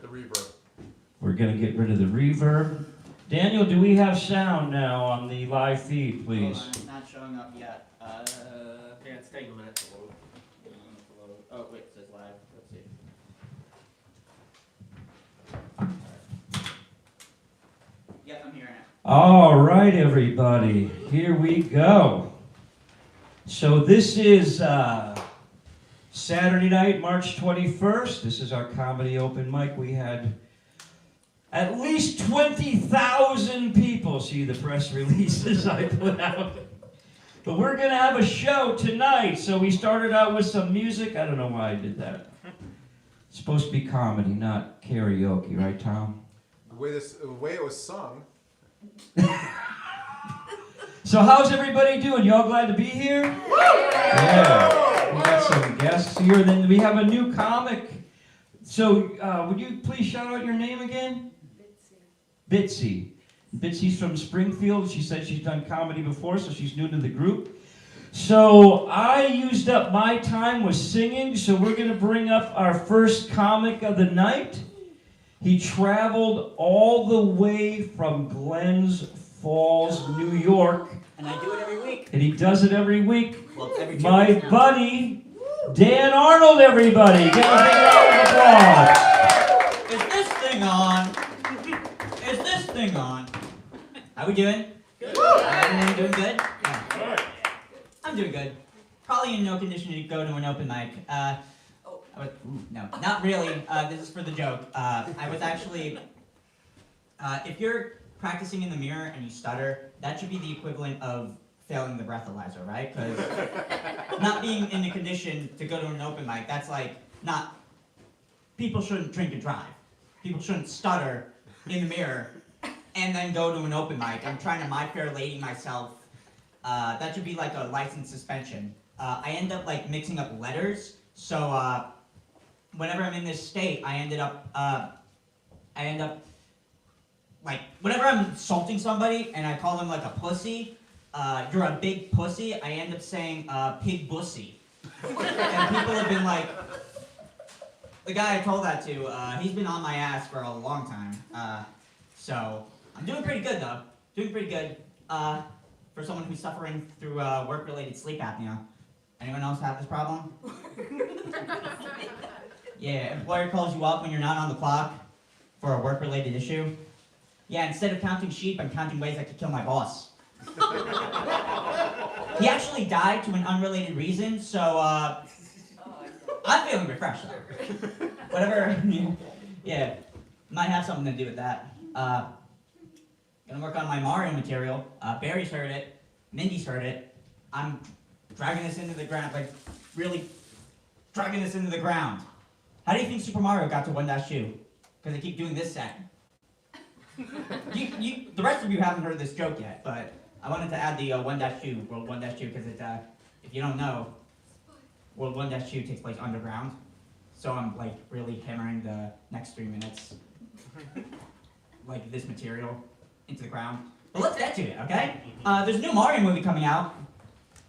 the reverb. We're going to get rid of the reverb. Daniel, do we have sound now on the live feed, please? Hold on, it's not showing up yet. Yeah, it's taking a minute to load. Oh, wait, it says live. Let's see. Yep, I'm hearing it. All right, everybody. Here we go. So this is Saturday night, March 21st. This is our comedy open mic. We had at least 20,000 people see the press releases I put out. But we're going to have a show tonight. So we started out with some music. I don't know why I did that. It's supposed to be comedy, not karaoke, right, Tom? The way it was sung. So how's everybody doing? Y'all glad to be here? Yeah. We got some guests here. Then we have a new comic. So would you please shout out your name again? Bitsy. Bitsy's from Springfield. She said she's done comedy before, so she's new to the group. So I used up my time with singing, so we're going to bring up our first comic of the night. He traveled all the way from Glens Falls, New York. And I do it every week. And he does it every week. Well, every 2 My weeks now. buddy, Dan Arnold, everybody. Give a big round of applause. Is this thing on? Is this thing on? How we doing? Good. Everyone doing good? Yeah. I'm doing good. Probably in no condition to go to an open mic. No, not really. This is for the joke. I was actually, if you're practicing in the mirror and you stutter, that should be the equivalent of failing the breathalyzer, right? Because not being in the condition to go to an open mic, that's like not, people shouldn't drink and drive. People shouldn't stutter in the mirror and then go to an open mic. I'm trying to My Fair Lady myself. That should be like a license suspension. I end up like mixing up letters, so whenever I'm in this state, I end up like, whenever I'm insulting somebody and I call them like a pussy, you're a big pussy, I end up saying pig bussy. And people have been like, the guy I told that to, he's been on my ass for a long time. So I'm doing pretty good though, doing pretty good. For someone who's suffering through work-related sleep apnea. Anyone else have this problem? Yeah, employer calls you up when you're not on the clock for a work-related issue. Yeah, instead of counting sheep, I'm counting ways I could kill my boss. He actually died to an unrelated reason, so I'm feeling refreshed though. Whatever, yeah, might have something to do with that. Gonna work on my Mario material. Barry's heard it, Mindy's heard it. I'm dragging this into the ground, like really dragging this into the ground. How do you think Super Mario got to 1-2? Because they keep doing this set. The rest of you haven't heard this joke yet, but I wanted to add the 1-2, World 1-2, because if you don't know, World 1-2 takes place underground. So I'm like really hammering the next 3 minutes, like this material, into the ground. But let's get to it, okay? There's a new Mario movie coming out,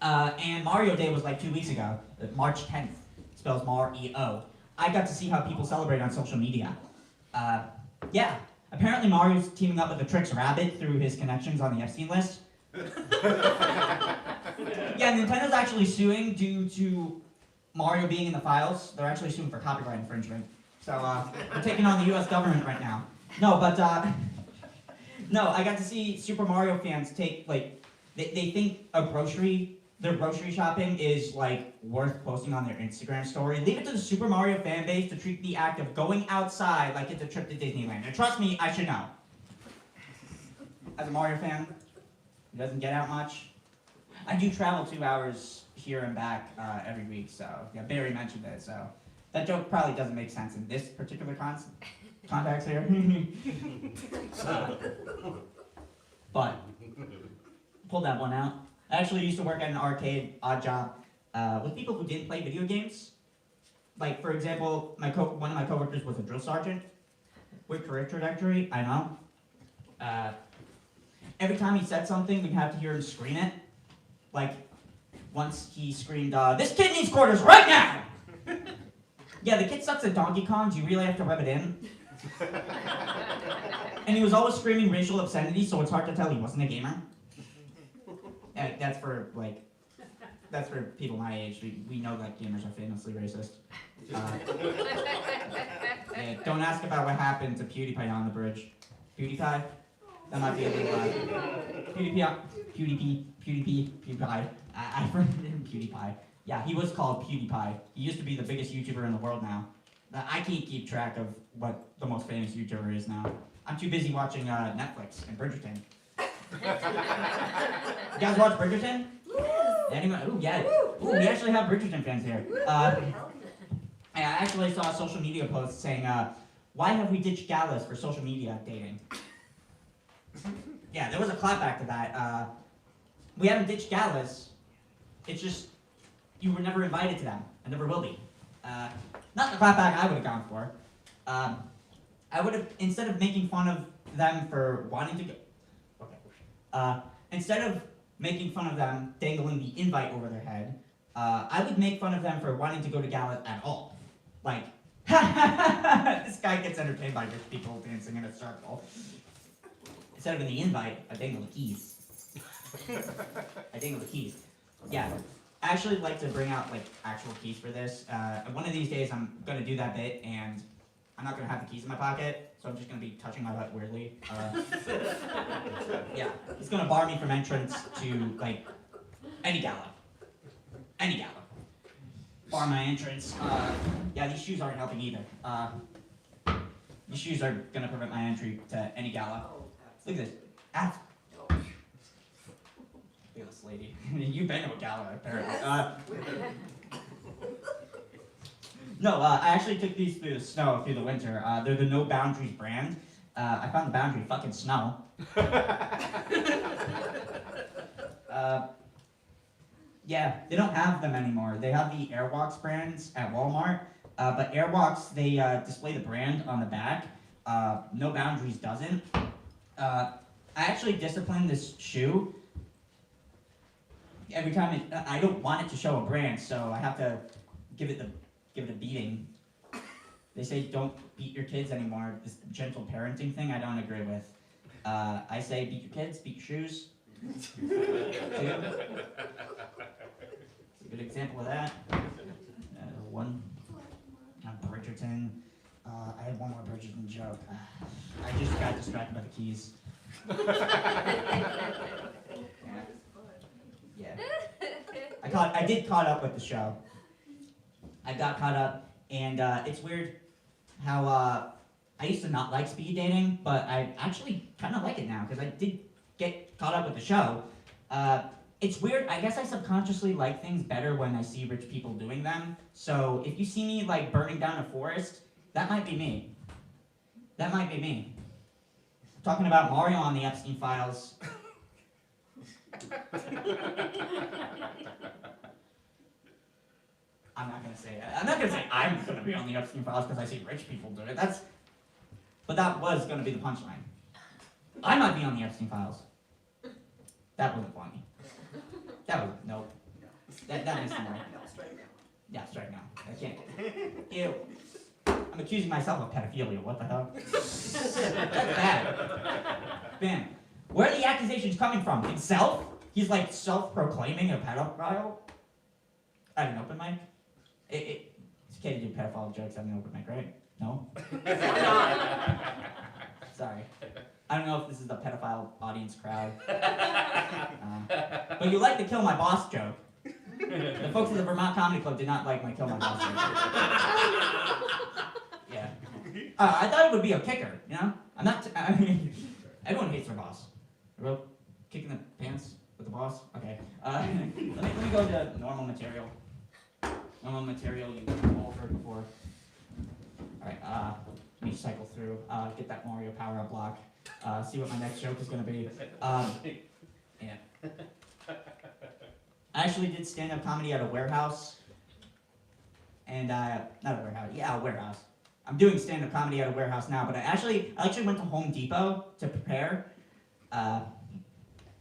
and Mario Day was like 2 weeks ago, March 10th, spells Mar-E-O. I got to see how people celebrate on social media. Yeah, apparently Mario's teaming up with the Tricks Rabbit through his connections on the Epstein list. Yeah, Nintendo's actually suing due to Mario being in the files. They're actually suing for copyright infringement. So we're taking on the US government right now. No, but no, I got to see Super Mario fans take, like, they think their grocery shopping is, like, worth posting on their Instagram story. Leave it to the Super Mario fan base to treat the act of going outside like it's a trip to Disneyland. And trust me, I should know. As a Mario fan who doesn't get out much, I do travel 2 hours here and back every week, so, yeah, Barry mentioned it, so. That joke probably doesn't make sense in this particular context here. But pulled that one out. I actually used to work at an arcade, odd job, with people who didn't play video games. Like, for example, one of my coworkers was a drill sergeant. Weird career trajectory, I know. Every time he said something, we'd have to hear him scream it. Like, once he screamed, "This kid needs quarters right now!" Yeah, the kid sucks at Donkey Kong. Do you really have to rub it in? And he was always screaming racial obscenity, so it's hard to tell he wasn't a gamer. That's for people my age. We know that gamers are famously racist. Yeah, don't ask about what happened to PewDiePie on the bridge. PewDiePie? That might be a little PewDiePie. I forgot him, PewDiePie. Yeah, he was called PewDiePie. He used to be the biggest YouTuber in the world now. I can't keep track of what the most famous YouTuber is now. I'm too busy watching Netflix and Bridgerton. You guys watch Bridgerton? Anyone? Ooh, yeah. Ooh, we actually have Bridgerton fans here. I actually saw a social media post saying, why have we ditched galas for social media dating? Yeah, there was a clapback to that. We haven't ditched galas. It's just, you were never invited to them, and never will be. Not the clapback I would have gone for. I would have, instead of making fun of them for wanting to go, okay. Instead of making fun of them dangling the invite over their head, I would make fun of them for wanting to go to galas at all. Like, this guy gets entertained by rich people dancing in a circle. Instead of in the invite, I dangle the keys. Yeah. I actually like to bring out like actual keys for this. One of these days I'm gonna do that bit and I'm not gonna have the keys in my pocket, so I'm just gonna be touching my butt weirdly. Yeah, it's gonna bar me from entrance to like any gala. Bar my entrance. Yeah, these shoes aren't helping either. These shoes are gonna prevent my entry to any gala. Look at this. Look at this lady. You've been to a gala, apparently. No, I actually took these through the snow through the winter. They're the No Boundaries brand. I found the boundary fucking snow. Yeah, they don't have them anymore. They have the Airwalks brands at Walmart, but Airwalks, they display the brand on the back. No Boundaries doesn't. I actually discipline this shoe. Every time I don't want it to show a brand, so I have to give it a beating. They say don't beat your kids anymore. This gentle parenting thing, I don't agree with. I say beat your kids, beat your shoes. It's a good example of that. One, Bridgerton. I had one more Bridgerton joke. I just got distracted by the keys. Yeah. I did caught up with the show. I got caught up, and it's weird how I used to not like speed dating, but I actually kind of like it now because I did get caught up with the show. It's weird. I guess I subconsciously like things better when I see rich people doing them. So if you see me like burning down a forest, that might be me. That might be me. Talking about Mario on the Epstein Files. I'm not gonna say I'm gonna be on the Epstein Files because I see rich people do it. But that was gonna be the punchline. I might be on the Epstein Files. That wasn't funny. Nope. That is more. Yeah, straight now. I can't. Ew. I'm accusing myself of pedophilia. What the hell? That's bad. Man, where are the accusations coming from? Himself? He's like self-proclaiming a pedophile? At an open mic? It's okay to do pedophile jokes at an open mic, right? No? Sorry. I don't know if this is the pedophile audience crowd. But you like the kill my boss joke. The folks at the Vermont Comedy Club did not like my kill my boss joke. Yeah. I thought it would be a kicker, you know? I mean, everyone hates their boss. Real kicking the pants with the boss? Okay. Let me go to normal material. Normal material you've all heard before. Alright, let me cycle through, get that Mario power-up block, see what my next joke is going to be. Yeah. I actually did stand-up comedy at a warehouse, and, not a warehouse, yeah, a warehouse. I'm doing stand-up comedy at a warehouse now, but I actually went to Home Depot to prepare,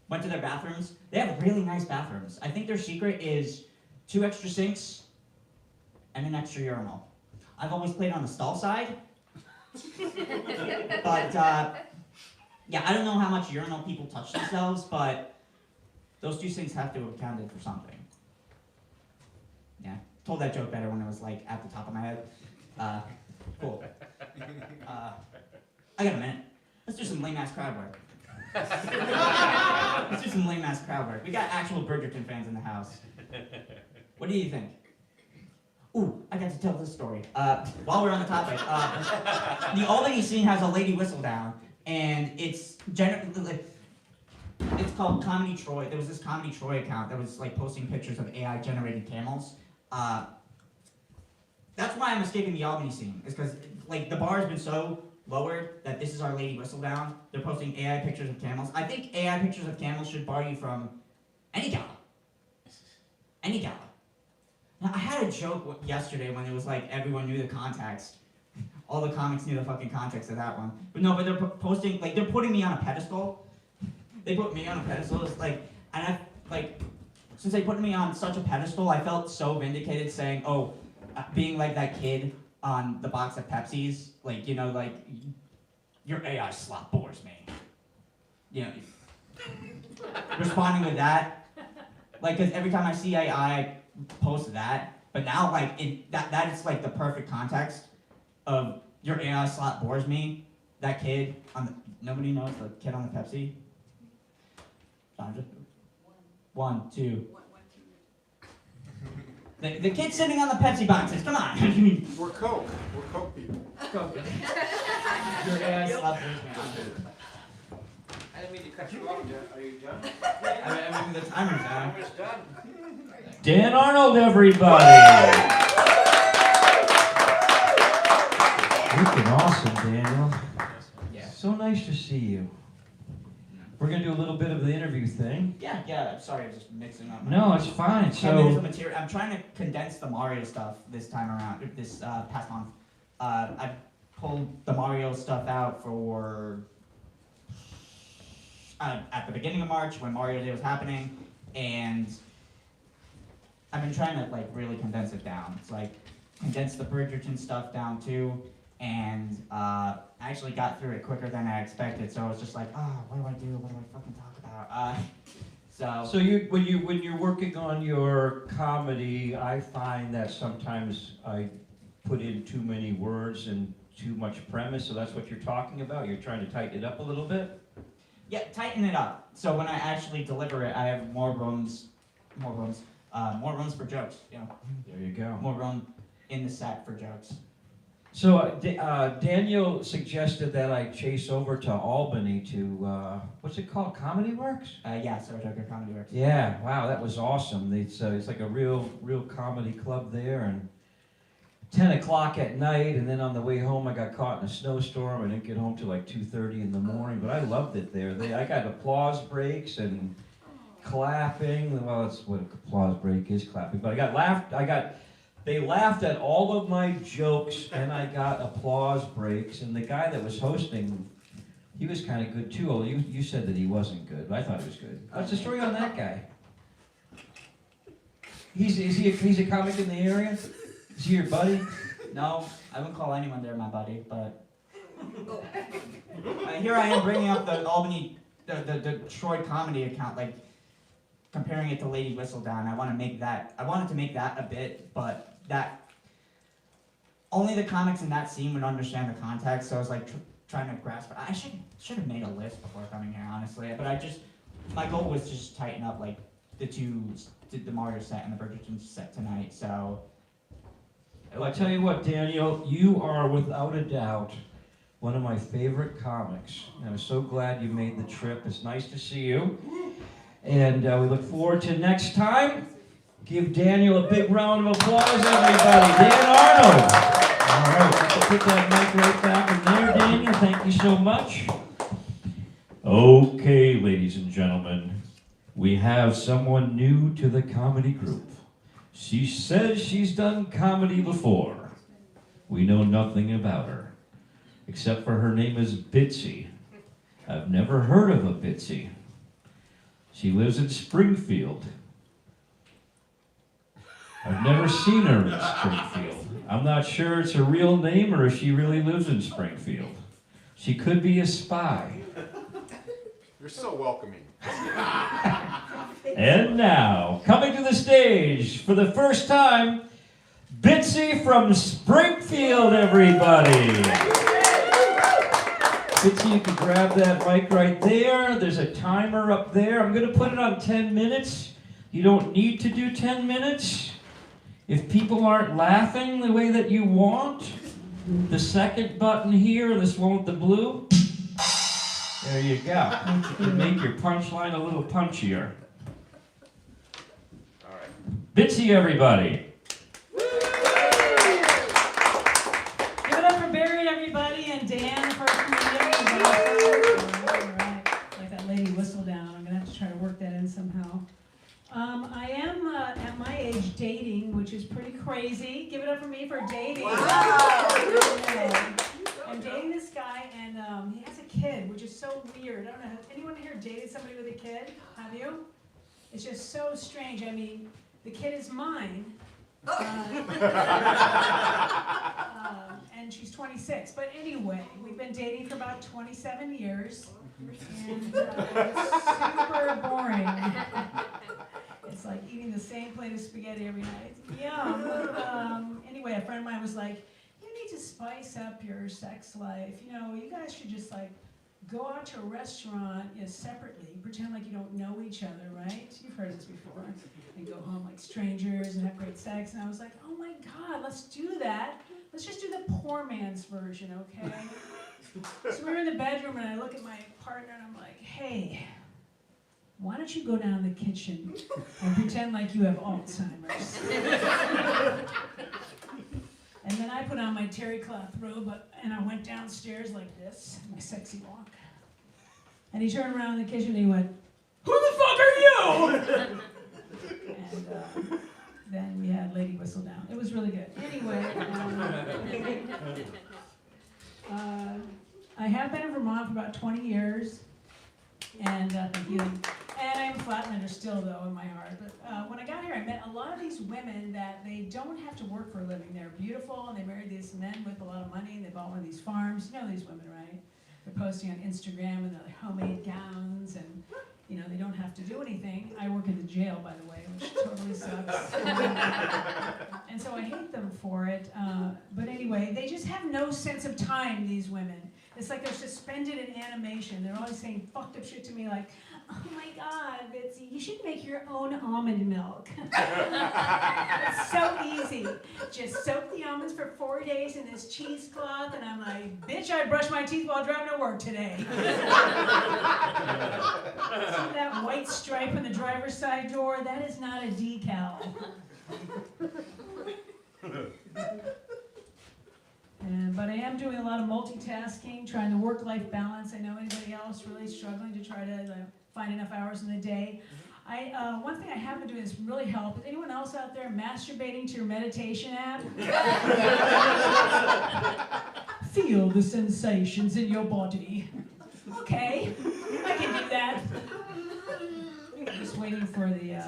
went to their bathrooms. They have really nice bathrooms. I think their secret is 2 extra sinks and an extra urinal. I've always played on the stall side, But, yeah, I don't know how much urinal people touch themselves, but those two things have to have accounted for something. Yeah, told that joke better when it was, like, at the top of my head. Cool. I got a minute. Let's do some lame-ass crowd work. Let's do some lame-ass crowd work. We got actual Bridgerton fans in the house. What do you think? Ooh, I got to tell this story. While we're on the topic, the Albany scene has a lady whistle down, and it's called Comedy Troy. There was this Comedy Troy account that was like posting pictures of AI-generated camels. That's why I'm escaping the Albany scene, is because like the bar has been so lowered that this is our lady whistle down. They're posting AI pictures of camels. I think AI pictures of camels should bar you from any gala. Any gala. Now, I had a joke yesterday when it was like everyone knew the context. All the comics knew the fucking context of that one. But no, but they're posting, like, they're putting me on a pedestal. They put me on a pedestal. It's like, and I, like, since they put me on such a pedestal, I felt so vindicated saying, oh, being like that kid on the box of Pepsi's, like, you know, like, your AI slot bores me. You know, responding with that. Like, because every time I see AI post that, but now, like, that is, like, the perfect context of your AI slot bores me. That kid on the, nobody knows the kid on the Pepsi? Sandra? 1, 2. The kid sitting on the Pepsi boxes, come on. We're Coke people. Coke. Your AI slot bores me. I didn't mean to cut you off, Jeff. Are you done? I mean, the timer's down. Timer's done. Dan Arnold, everybody! Looking awesome, Daniel. Yeah. So nice to see you. We're going to do a little bit of the interview thing. Yeah, I'm sorry, I was just mixing up. No, it's fine. 10 minutes of So, material. I'm trying to condense the Mario stuff this time around, this past month. I pulled the Mario stuff out for at the beginning of March when Mario Day was happening, and I've been trying to like really condense it down. It's like condense the Bridgerton stuff down too, and I actually got through it quicker than I expected. So I was just like, oh, what do I do? What do I fucking talk about? so when you're working on your comedy, I find that sometimes I put in too many words and too much premise. So that's what you're talking about. You're trying to tighten it up a little bit. Yeah, tighten it up. So when I actually deliver it, I have more room for jokes. You know, There you go. more room in the set for jokes. So Daniel suggested that I chase over to Albany to what's it called? Comedy Works? Yeah, Saratoga Comedy Works. Yeah, wow, that was awesome. It's like a real comedy club there, and 10 o'clock at night, and then on the way home I got caught in a snowstorm. I didn't get home till like 2:30 in the morning, but I loved it there. I got applause breaks and clapping. Well, that's what applause break is, clapping. But they laughed at all of my jokes, and I got applause breaks. And the guy that was hosting, he was kind of good too. Although you said that he wasn't good, but I thought he was good. What's the story on that guy? He's a comic in the area? Is he your buddy? No, I wouldn't call anyone there my buddy, but here I am bringing up the Albany, the Troy comedy account, like comparing it to Lady Whistledown. I wanted to make that a bit, but that only the comics in that scene would understand the context. So I was like trying to grasp it. I should have made a list before coming here, honestly. But my goal was to just tighten up like the Mario set and the Bridgerton set tonight. So. Well, I tell you what, Daniel, you are without a doubt one of my favorite comics. And I'm so glad you made the trip. It's nice to see you. And we look forward to next time. Give Daniel a big round of applause, everybody. Dan Arnold. All right, let's put that mic right back in there, Daniel. Thank you so much. Okay, ladies and gentlemen, we have someone new to the comedy group. She says she's done comedy before. We know nothing about her, except for her name is Bitsy. I've never heard of a Bitsy. She lives in Springfield. I've never seen her in Springfield. I'm not sure it's her real name or if she really lives in Springfield. She could be a spy. You're so welcoming. And now, coming to the stage for the first time, Bitsy from Springfield, everybody. Bitsy, you can grab that mic right there. There's a timer up there. I'm going to put it on 10 minutes. You don't need to do 10 minutes. If people aren't laughing the way that you want, the second button here, this one with the blue, there you go. You can make your punchline a little punchier. All right. Bitsy, everybody. Give it up for Barry, everybody, and Dan for coming in. All right. Like that lady whistle down. I'm going to have to try to work that in somehow. I am, at my age, dating, which is pretty crazy. Give it up for me for dating. Wow. I'm dating this guy, and he has a kid, which is so weird. I don't know, has anyone here dated somebody with a kid? Have you? It's just so strange. I mean, the kid is mine. And she's 26. But anyway, we've been dating for about 27 years, and it's super boring. It's like eating the same plate of spaghetti every night. Yum. Anyway, a friend of mine was like, you need to spice up your sex life. You know, you guys should just like go out to a restaurant separately, pretend like you don't know each other, right? You've heard this before. And go home like strangers and have great sex. And I was like, oh my God, let's do that. Let's just do the poor man's version, okay? So we were in the bedroom and I look at my partner and I'm like, hey, why don't you go down in the kitchen and pretend like you have Alzheimer's? And then I put on my terry cloth robe and I went downstairs like this, my sexy walk. And he turned around in the kitchen and he went, who the fuck are you? And then we had Lady Whistle Down. It was really good. Anyway, I have been in Vermont for about 20 years. And thank you. And I'm a Flatlander still, though, in my heart. But when I got here, I met a lot of these women that they don't have to work for a living. They're beautiful, and they married these men with a lot of money, and they bought one of these farms. You know these women, right? They're posting on Instagram, and they're homemade gowns, and you know they don't have to do anything. I work in the jail, by the way, which totally sucks. And so I hate them for it. But anyway, they just have no sense of time, these women. It's like they're suspended in animation. They're always saying fucked up shit to me like, oh my God, Bitsy, you should make your own almond milk. It's so easy. Just soak the almonds for 4 days in this cheesecloth, and I'm like, bitch, I brushed my teeth while driving to work today. See that white stripe on the driver's side door? That is not a decal. But I am doing a lot of multitasking, trying to work-life balance. I know anybody else really struggling to try to find enough hours in the day. One thing I have been doing that's really helped. Is anyone else out there masturbating to your meditation app? Feel the sensations in your body. Okay, I can do that. I'm just waiting for the,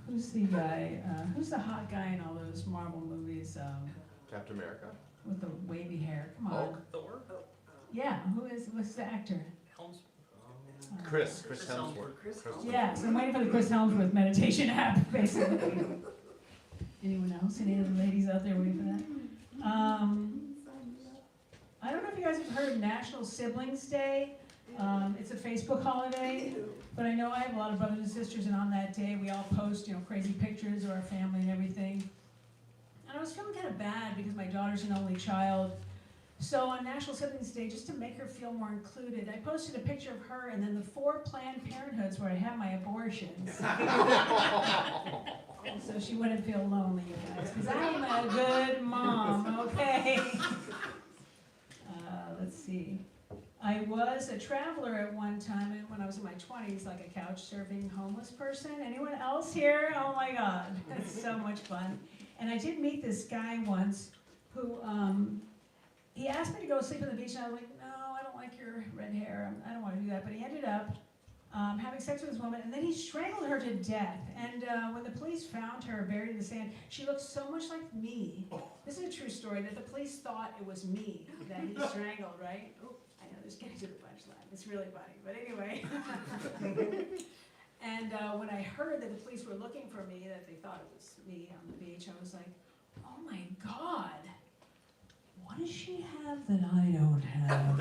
who's the guy, who's the hot guy in all those Marvel movies? Captain America. With the wavy hair. Come on. Hulk, Thor, Yeah, what's the actor? Chris Hemsworth. Yeah, so I'm waiting for the Chris Hemsworth meditation app, basically. Anyone else? Any other ladies out there waiting for that? I don't know if you guys have heard of National Siblings Day. It's a Facebook holiday, but I know I have a lot of brothers and sisters, and on that day we all post, crazy pictures of our family and everything. And I was feeling kind of bad because my daughter's an only child. So on National Siblings Day, just to make her feel more included, I posted a picture of her and then the 4 Planned Parenthoods where I have my abortions. So she wouldn't feel lonely, you guys, because I am a good mom, okay? Let's see. I was a traveler at one time when I was in my 20s, like a couch surfing homeless person. Anyone else here? Oh my God, that's so much fun. And I did meet this guy once who, he asked me to go sleep on the beach, and I was like, no, I don't like your red hair. I don't want to do that. But he ended up having sex with this woman, and then he strangled her to death. And when the police found her buried in the sand, she looked so much like me. This is a true story, that the police thought it was me that he strangled, right? Oh, I know, just getting to the punchline. It's really funny, but anyway. And when I heard that the police were looking for me, that they thought it was me on the beach, I was like, oh my God, what does she have that I don't have?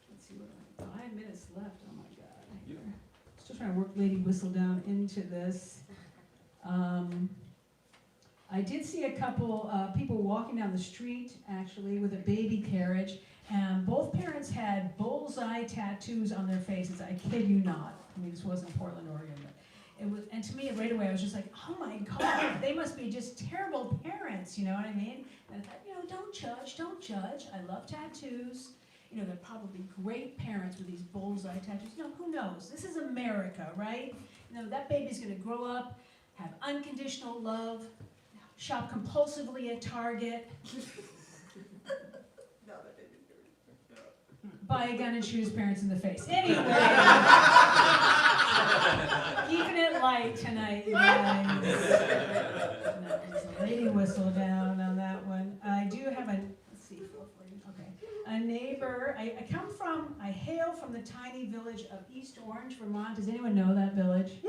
Let's see, what 5 minutes left, oh my God. Still trying to work Lady Whistle down into this. I did see a couple people walking down the street, actually, with a baby carriage. And both parents had bullseye tattoos on their faces. I kid you not. I mean, this wasn't Portland, Oregon, but it was. And to me, right away, I was just like, "Oh my God, they must be just terrible parents." You know what I mean? And I thought, don't judge, don't judge. I love tattoos. They're probably great parents with these bullseye tattoos. Who knows? This is America, right? That baby's gonna grow up, have unconditional love, shop compulsively at Target. Buy a gun and shoot his parents in the face. Anyway, keeping it light tonight, you guys. Nice. Lady Whistle down on that one. I do have a, let's see, okay, a neighbor. I hail from the tiny village of East Orange, Vermont. Does anyone know that village?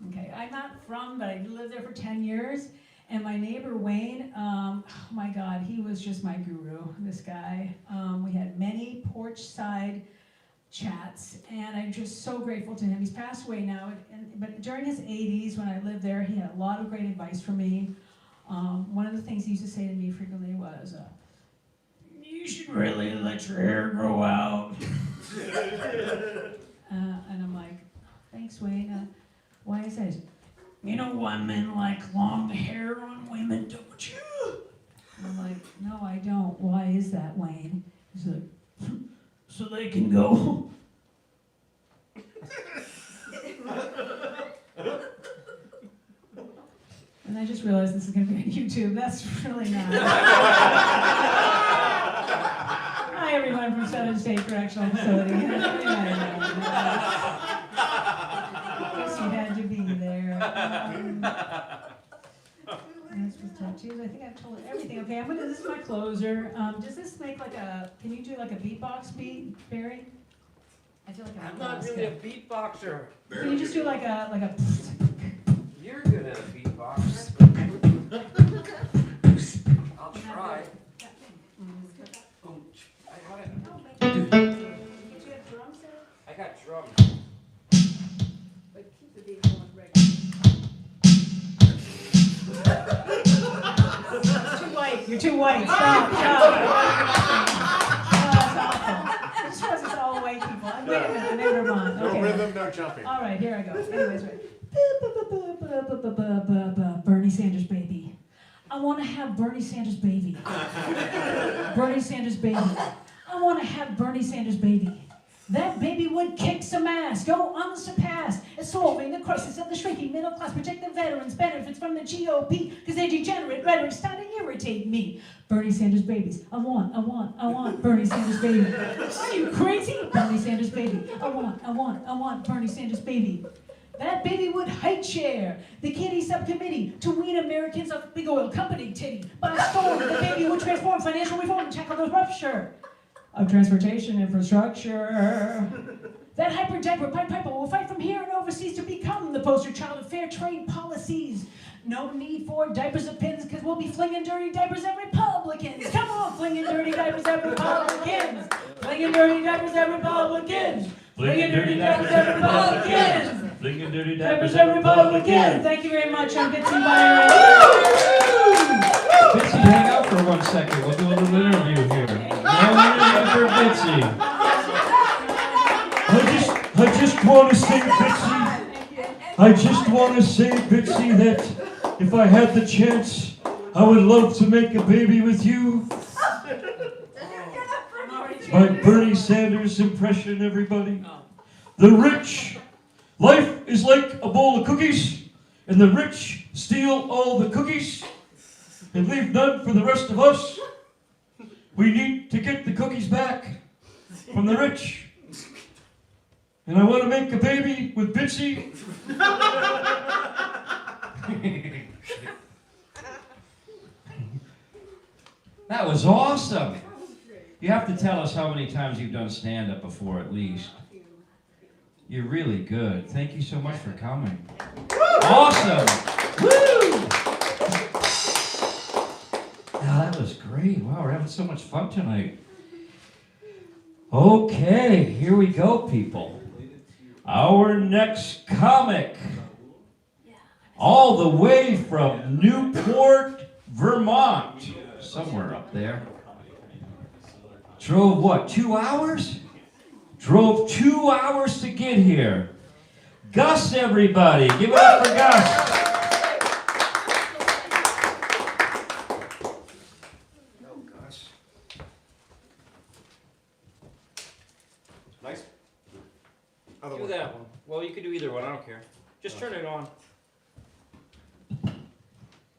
Okay, I'm not from, but I lived there for 10 years. And my neighbor Wayne, oh my God, he was just my guru, this guy. We had many porch side chats, and I'm just so grateful to him. He's passed away now, but during his 80s, when I lived there, he had a lot of great advice for me. One of the things he used to say to me frequently was, you should really let your hair grow out. And I'm like, thanks, Wayne. Why is that? Why men like long hair on women, don't you? I'm like, no, I don't. Why is that, Wayne? He's like, so they can go. And I just realized this is going to be on YouTube. That's really not. Hi, everyone from Southern State Correctional Facility. You had to be there. That's with tattoos. I think I've told everything. Okay, this is my closer. Does this make can you do like a beatbox beat, Barry? I feel like I'm not really a beatboxer. Can you just do like a You're good at a beatbox. I'll try. Did you have drums there? I got drums. But keep the beat going right. Too white. You're too white. Stop. Oh, that's awful. This was it's all white people. Wait a minute. I'm in Vermont. No Okay. rhythm, no jumping. All right, here I go. Anyways, right. Bernie Sanders baby. I want to have Bernie Sanders baby. Bernie Sanders baby. I want to have Bernie Sanders baby. That baby would kick some ass, go unsurpassed at solving the crisis of the shrinking middle class, protect the veterans' benefits from the GOP, because their degenerate rhetoric starting to irritate me. Bernie Sanders babies. I want Bernie Sanders baby. Are you crazy? Bernie Sanders baby. I want Bernie Sanders baby. That baby would high chair the kitty subcommittee to wean Americans off big oil company titty. By storm, the baby would transform financial reform and tackle the rupture of transportation infrastructure. That hyper-diaper Pied Piper will fight from here and overseas to become the poster child of fair trade policies. No need for diapers or pins, because we'll be flinging dirty diapers at Republicans. Come on, flinging dirty diapers at Republicans. Flinging dirty diapers at Republicans. Flinging dirty diapers at Republicans. Flinging dirty Diapers at Republicans. Thank you very much. I'm Bitsy Byron. Bitsy, hang out for 1 second. We'll do a little interview here. No interview for Bitsy. I just want to say, Bitsy, that if I had the chance, I would love to make a baby with you. My Bernie Sanders impression, everybody. The rich. Life is like a bowl of cookies, and the rich steal all the cookies and leave none for the rest of us. We need to get the cookies back. from the rich. And I want to make a baby with Bitsy. That was awesome. You have to tell us how many times you've done stand-up before, at least. You're really good. Thank you so much for coming. Awesome. Woo! Oh, that was great. Wow, we're having so much fun tonight. Okay, here we go, people. Our next comic, all the way from Newport, Vermont, somewhere up there. Drove what, 2 hours? Drove 2 hours to get here. Gus, everybody. Give it up for Gus. Oh, gosh. Nice. Other Do one. that one. Well, you could do either one. I don't care. Just turn it on.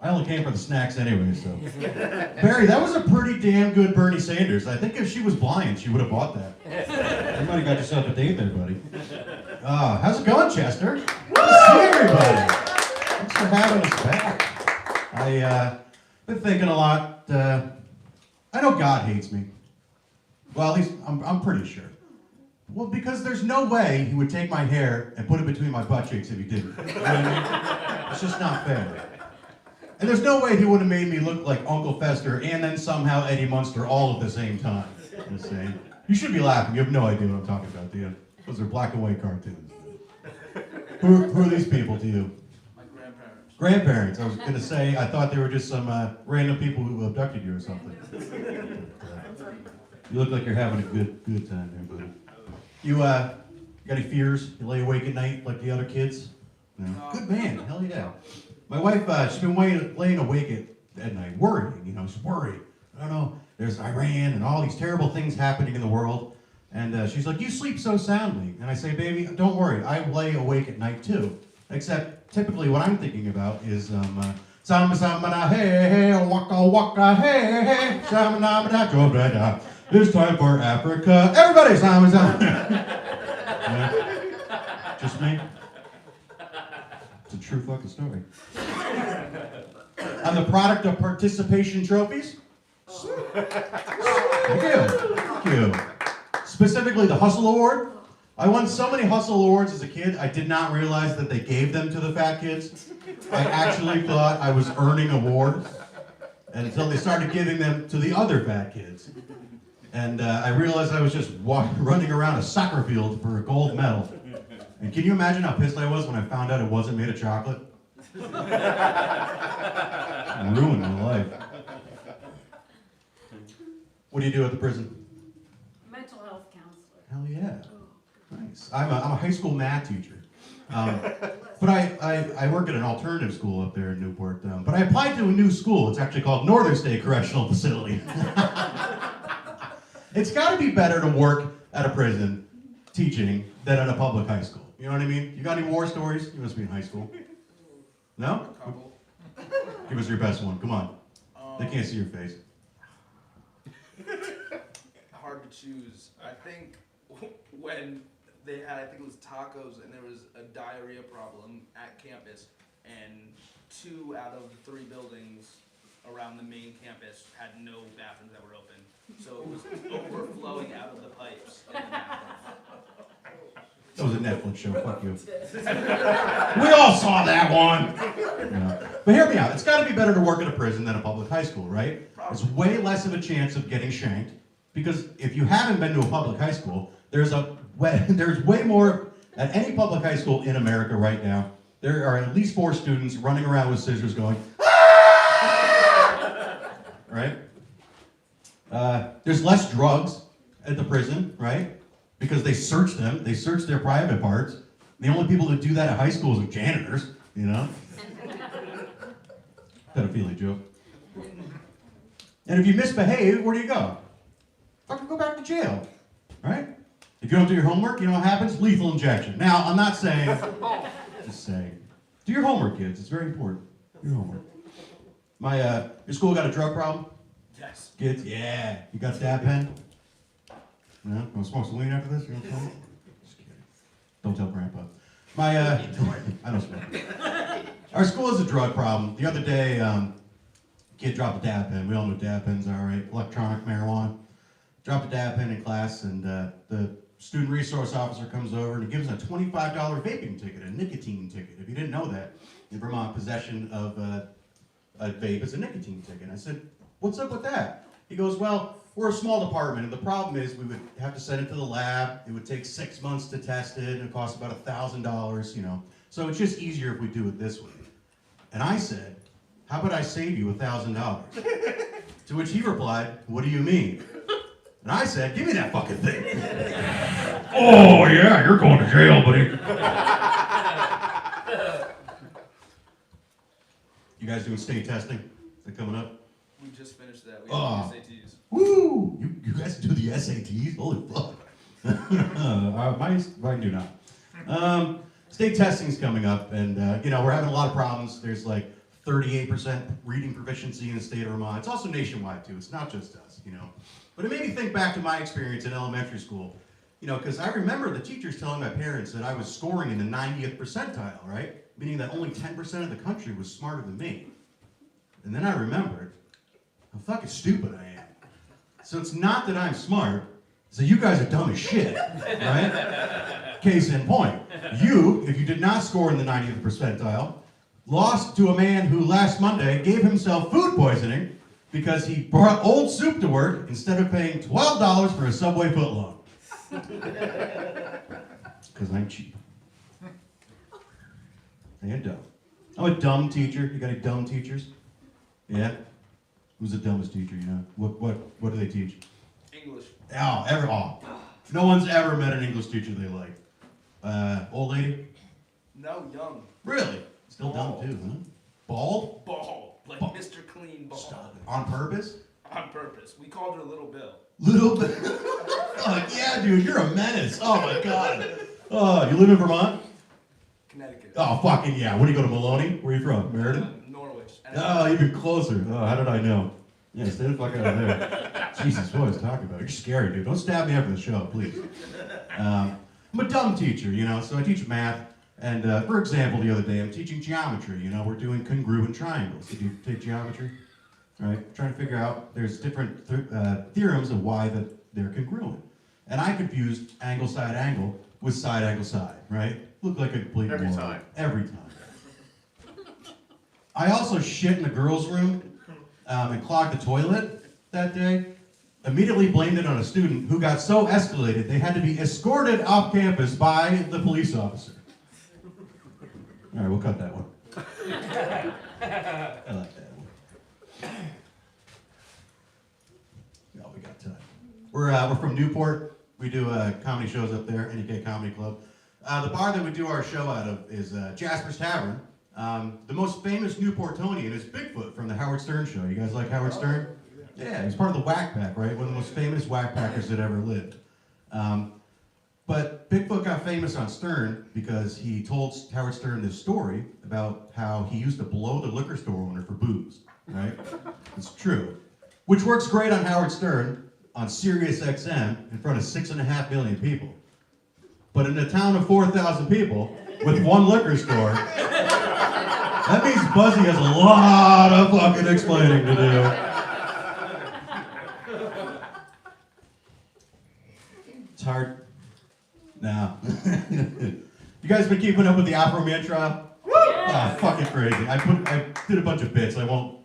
I only came for the snacks anyway, so. Barry, that was a pretty damn good Bernie Sanders. I think if she was blind, she would have bought that. You might have got yourself a date there, buddy. How's it going, Chester? Good to see everybody. Thanks for having us back. I've been thinking a lot. I know God hates me. Well, at least I'm pretty sure. Well, because there's no way he would take my hair and put it between my butt cheeks if he didn't. You know what I mean? It's just not fair. And there's no way he would have made me look like Uncle Fester and then somehow Eddie Munster all at the same time. I'm just saying. You should be laughing. You have no idea what I'm talking about, do you? Those are black and white cartoons. Who are these people to you? My grandparents. Grandparents. I was going to say, I thought they were just some random people who abducted you or something. You look like you're having a good time there, buddy. You got any fears? You lay awake at night like the other kids? No. Good man. Hell yeah. My wife, she's been laying awake at night, worrying, she's worried. I don't know, there's Iran and all these terrible things happening in the world. And she's like, you sleep so soundly. And I say, baby, don't worry, I lay awake at night too. Except, typically what I'm thinking about is, samba samba da hey hey, waka waka hey hey, samba da da go da da. It's time for Africa. Everybody, samba samba. Yeah. Just me? It's a true fucking story. I'm the product of participation trophies. Thank you. Thank you. Specifically the Hustle Award. I won so many Hustle Awards as a kid, I did not realize that they gave them to the fat kids. I actually thought I was earning awards until they started giving them to the other fat kids. And I realized I was just running around a soccer field for a gold medal. And can you imagine how pissed I was when I found out it wasn't made of chocolate? It ruined my life. What do you do at the prison? Mental health counselor. Hell yeah. Nice. I'm a high school math teacher. But I work at an alternative school up there in Newport. But I applied to a new school. It's actually called Northern State Correctional Facility. It's got to be better to work at a prison teaching than at a public high school. You know what I mean? You got any war stories? You must be in high school. No? Couple. Give us your best one. Come on. They can't see your face. Hard to choose. I think when they had, I think it was tacos, and there was a diarrhea problem at campus, and 2 out of the 3 buildings around the main campus had no bathrooms that were open. So it was overflowing out of the pipes. That was a Netflix show. Fuck you. We all saw that one. Yeah. But hear me out. It's got to be better to work at a prison than a public high school, right? There's way less of a chance of getting shanked. Because if you haven't been to a public high school, there's way more at any public high school in America right now. There are at least 4 students running around with scissors going, ah! Right? There's less drugs at the prison, right? Because they search them, they search their private parts. The only people that do that at high school is janitors, you know? Pedophilia joke. And if you misbehave, where do you go? Fucking go back to jail, right? If you don't do your homework, you know what happens? Lethal injection. Now, I'm not saying, just saying. Do your homework, kids. It's very important. Do your homework. Your school got a drug problem? Yes. Kids? Yeah. You got that pen? No? Want to smoke some weed after this? You know what I'm saying? Just kidding. Don't tell Grandpa. I don't smoke. Our school has a drug problem. The other day, kid dropped a dab pen. We all know dab pens are, right? Electronic marijuana. Dropped a dab pen in class, and the student resource officer comes over and he gives us a $25 vaping ticket, a nicotine ticket. If you didn't know that, in Vermont, possession of a vape is a nicotine ticket. I said, what's up with that? He goes, well, we're a small department, and the problem is we would have to send it to the lab. It would take 6 months to test it, and it costs about $1,000, you know. So it's just easier if we do it this way. And I said, how about I save you $1,000? To which he replied, what do you mean? And I said, give me that fucking thing. Oh, yeah, you're going to jail, buddy. You guys doing state testing? Is that coming up? We just finished that. We have the SATs. Woo! You guys do the SATs? Holy fuck. Mine do not. State testing's coming up, and we're having a lot of problems. There's like 38% reading proficiency in the state of Vermont. It's also nationwide too. It's not just us, you know. But it made me think back to my experience in elementary school, you know, because I remember the teachers telling my parents that I was scoring in the 90th percentile, right? Meaning that only 10% of the country was smarter than me. And then I remembered how fucking stupid I am. So it's not that I'm smart, it's that you guys are dumb as shit, right? Case in point. You, if you did not score in the 90th percentile, lost to a man who last Monday gave himself food poisoning because he brought old soup to work instead of paying $12 for a Subway footlong. Because I'm cheap. And dumb. I'm a dumb teacher. You got any dumb teachers? Yeah? Who's the dumbest teacher, you know? What do they teach? English. Oh. No one's ever met an English teacher they like. Old lady? No, young. Really? Still dumb too, huh? Bald? Bald. Like Bald. Mr. Clean Bald. Stop it. On purpose? On purpose. We called her Little Bill. Little bit. Oh, yeah, dude, you're a menace. Oh, my God. Oh, you live in Vermont? Connecticut. Oh, fucking yeah. What do you go to Maloney? Where are you from? Meriden? Norwich. Oh, even closer. Oh, how did I know? Yeah, stay the fuck out of there. Jesus, what I was talking about? You're scary, dude. Don't stab me after the show, please. I'm a dumb teacher, you know, so I teach math. And for example, the other day, I'm teaching geometry. You know, we're doing congruent triangles. Did you take geometry? All right, trying to figure out, there's different theorems of why they're congruent. And I confused angle side angle with side angle side, right? Looked like a complete Every moron. time. Every time. I also shit in the girls' room and clogged the toilet that day. Immediately blamed it on a student who got so escalated they had to be escorted off campus by the police officer. All right, we'll cut that one. I like that one. No, we got time. We're from Newport. We do comedy shows up there, NEK Comedy Club. The bar that we do our show out of is Jasper's Tavern. The most famous Newportonian is Bigfoot from the Howard Stern Show. You guys like Howard Stern? Yeah, he's part of the Whack Pack, right? One of the most famous Whack Packers that ever lived. But Bigfoot got famous on Stern because he told Howard Stern this story about how he used to blow the liquor store owner for booze, right? It's true. Which works great on Howard Stern on Sirius XM in front of 6.5 million people. But in a town of 4,000 people with one liquor store, that means Buzzy has a lot of fucking explaining to do. It's hard. No. You guys been keeping up with the Afro Man trial? Oh, fucking crazy. I did a bunch of bits. I won't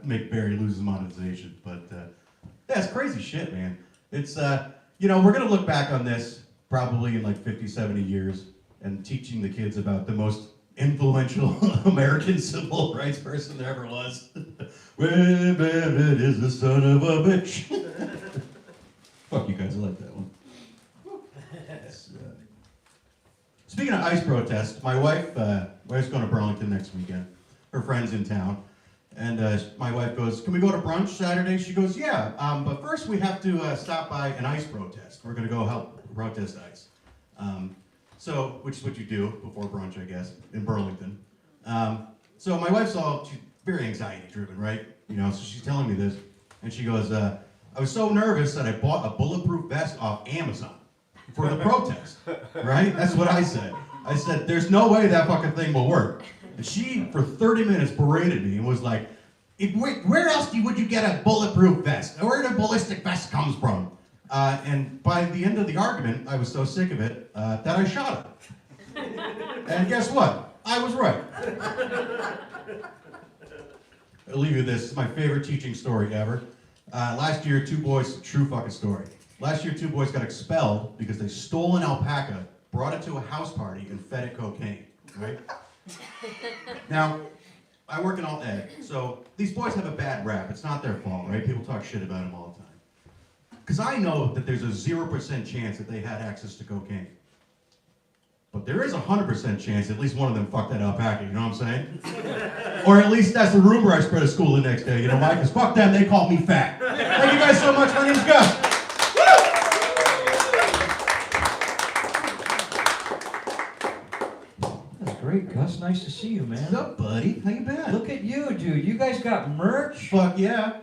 make Barry lose his monetization, but yeah, it's crazy shit, man. It's we're gonna look back on this probably in like 50, 70 years and teaching the kids about the most influential American civil rights person there ever was. When Barrett is the son of a bitch. Fuck you guys, I like that one. Speaking of ICE protests, my wife's going to Burlington next weekend. Her friend's in town. And my wife goes, can we go to brunch Saturday? She goes, yeah, but first we have to stop by an ICE protest. We're going to go help protest ICE. Which is what you do before brunch, I guess, in Burlington. So my wife's she's very anxiety driven, right? You know, so she's telling me this. And she goes, I was so nervous that I bought a bulletproof vest off Amazon for the protest, right? That's what I said. I said, there's no way that fucking thing will work. And she, for 30 minutes, berated me and was like, where else would you get a bulletproof vest? Where did a ballistic vest comes from? And by the end of the argument, I was so sick of it that I shot her. And guess what? I was right. I'll leave you with this. It's my favorite teaching story ever. Last year, true fucking story. Last year, 2 boys got expelled because they stole an alpaca, brought it to a house party, and fed it cocaine, right? Now, I work in alt ed, so these boys have a bad rap. It's not their fault, right? People talk shit about them all the time. Because I know that there's a 0% chance that they had access to cocaine. But there is a 100% chance at least one of them fucked that alpaca, you know what I'm saying? Or at least that's the rumor I spread at school the next day, you know why? Because fuck them, they called me fat. Thank you guys so much, my name's Gus. That's great, Gus. Nice to see you, man. What's up, buddy? How you been? Look at you, dude. You guys got merch? Fuck yeah.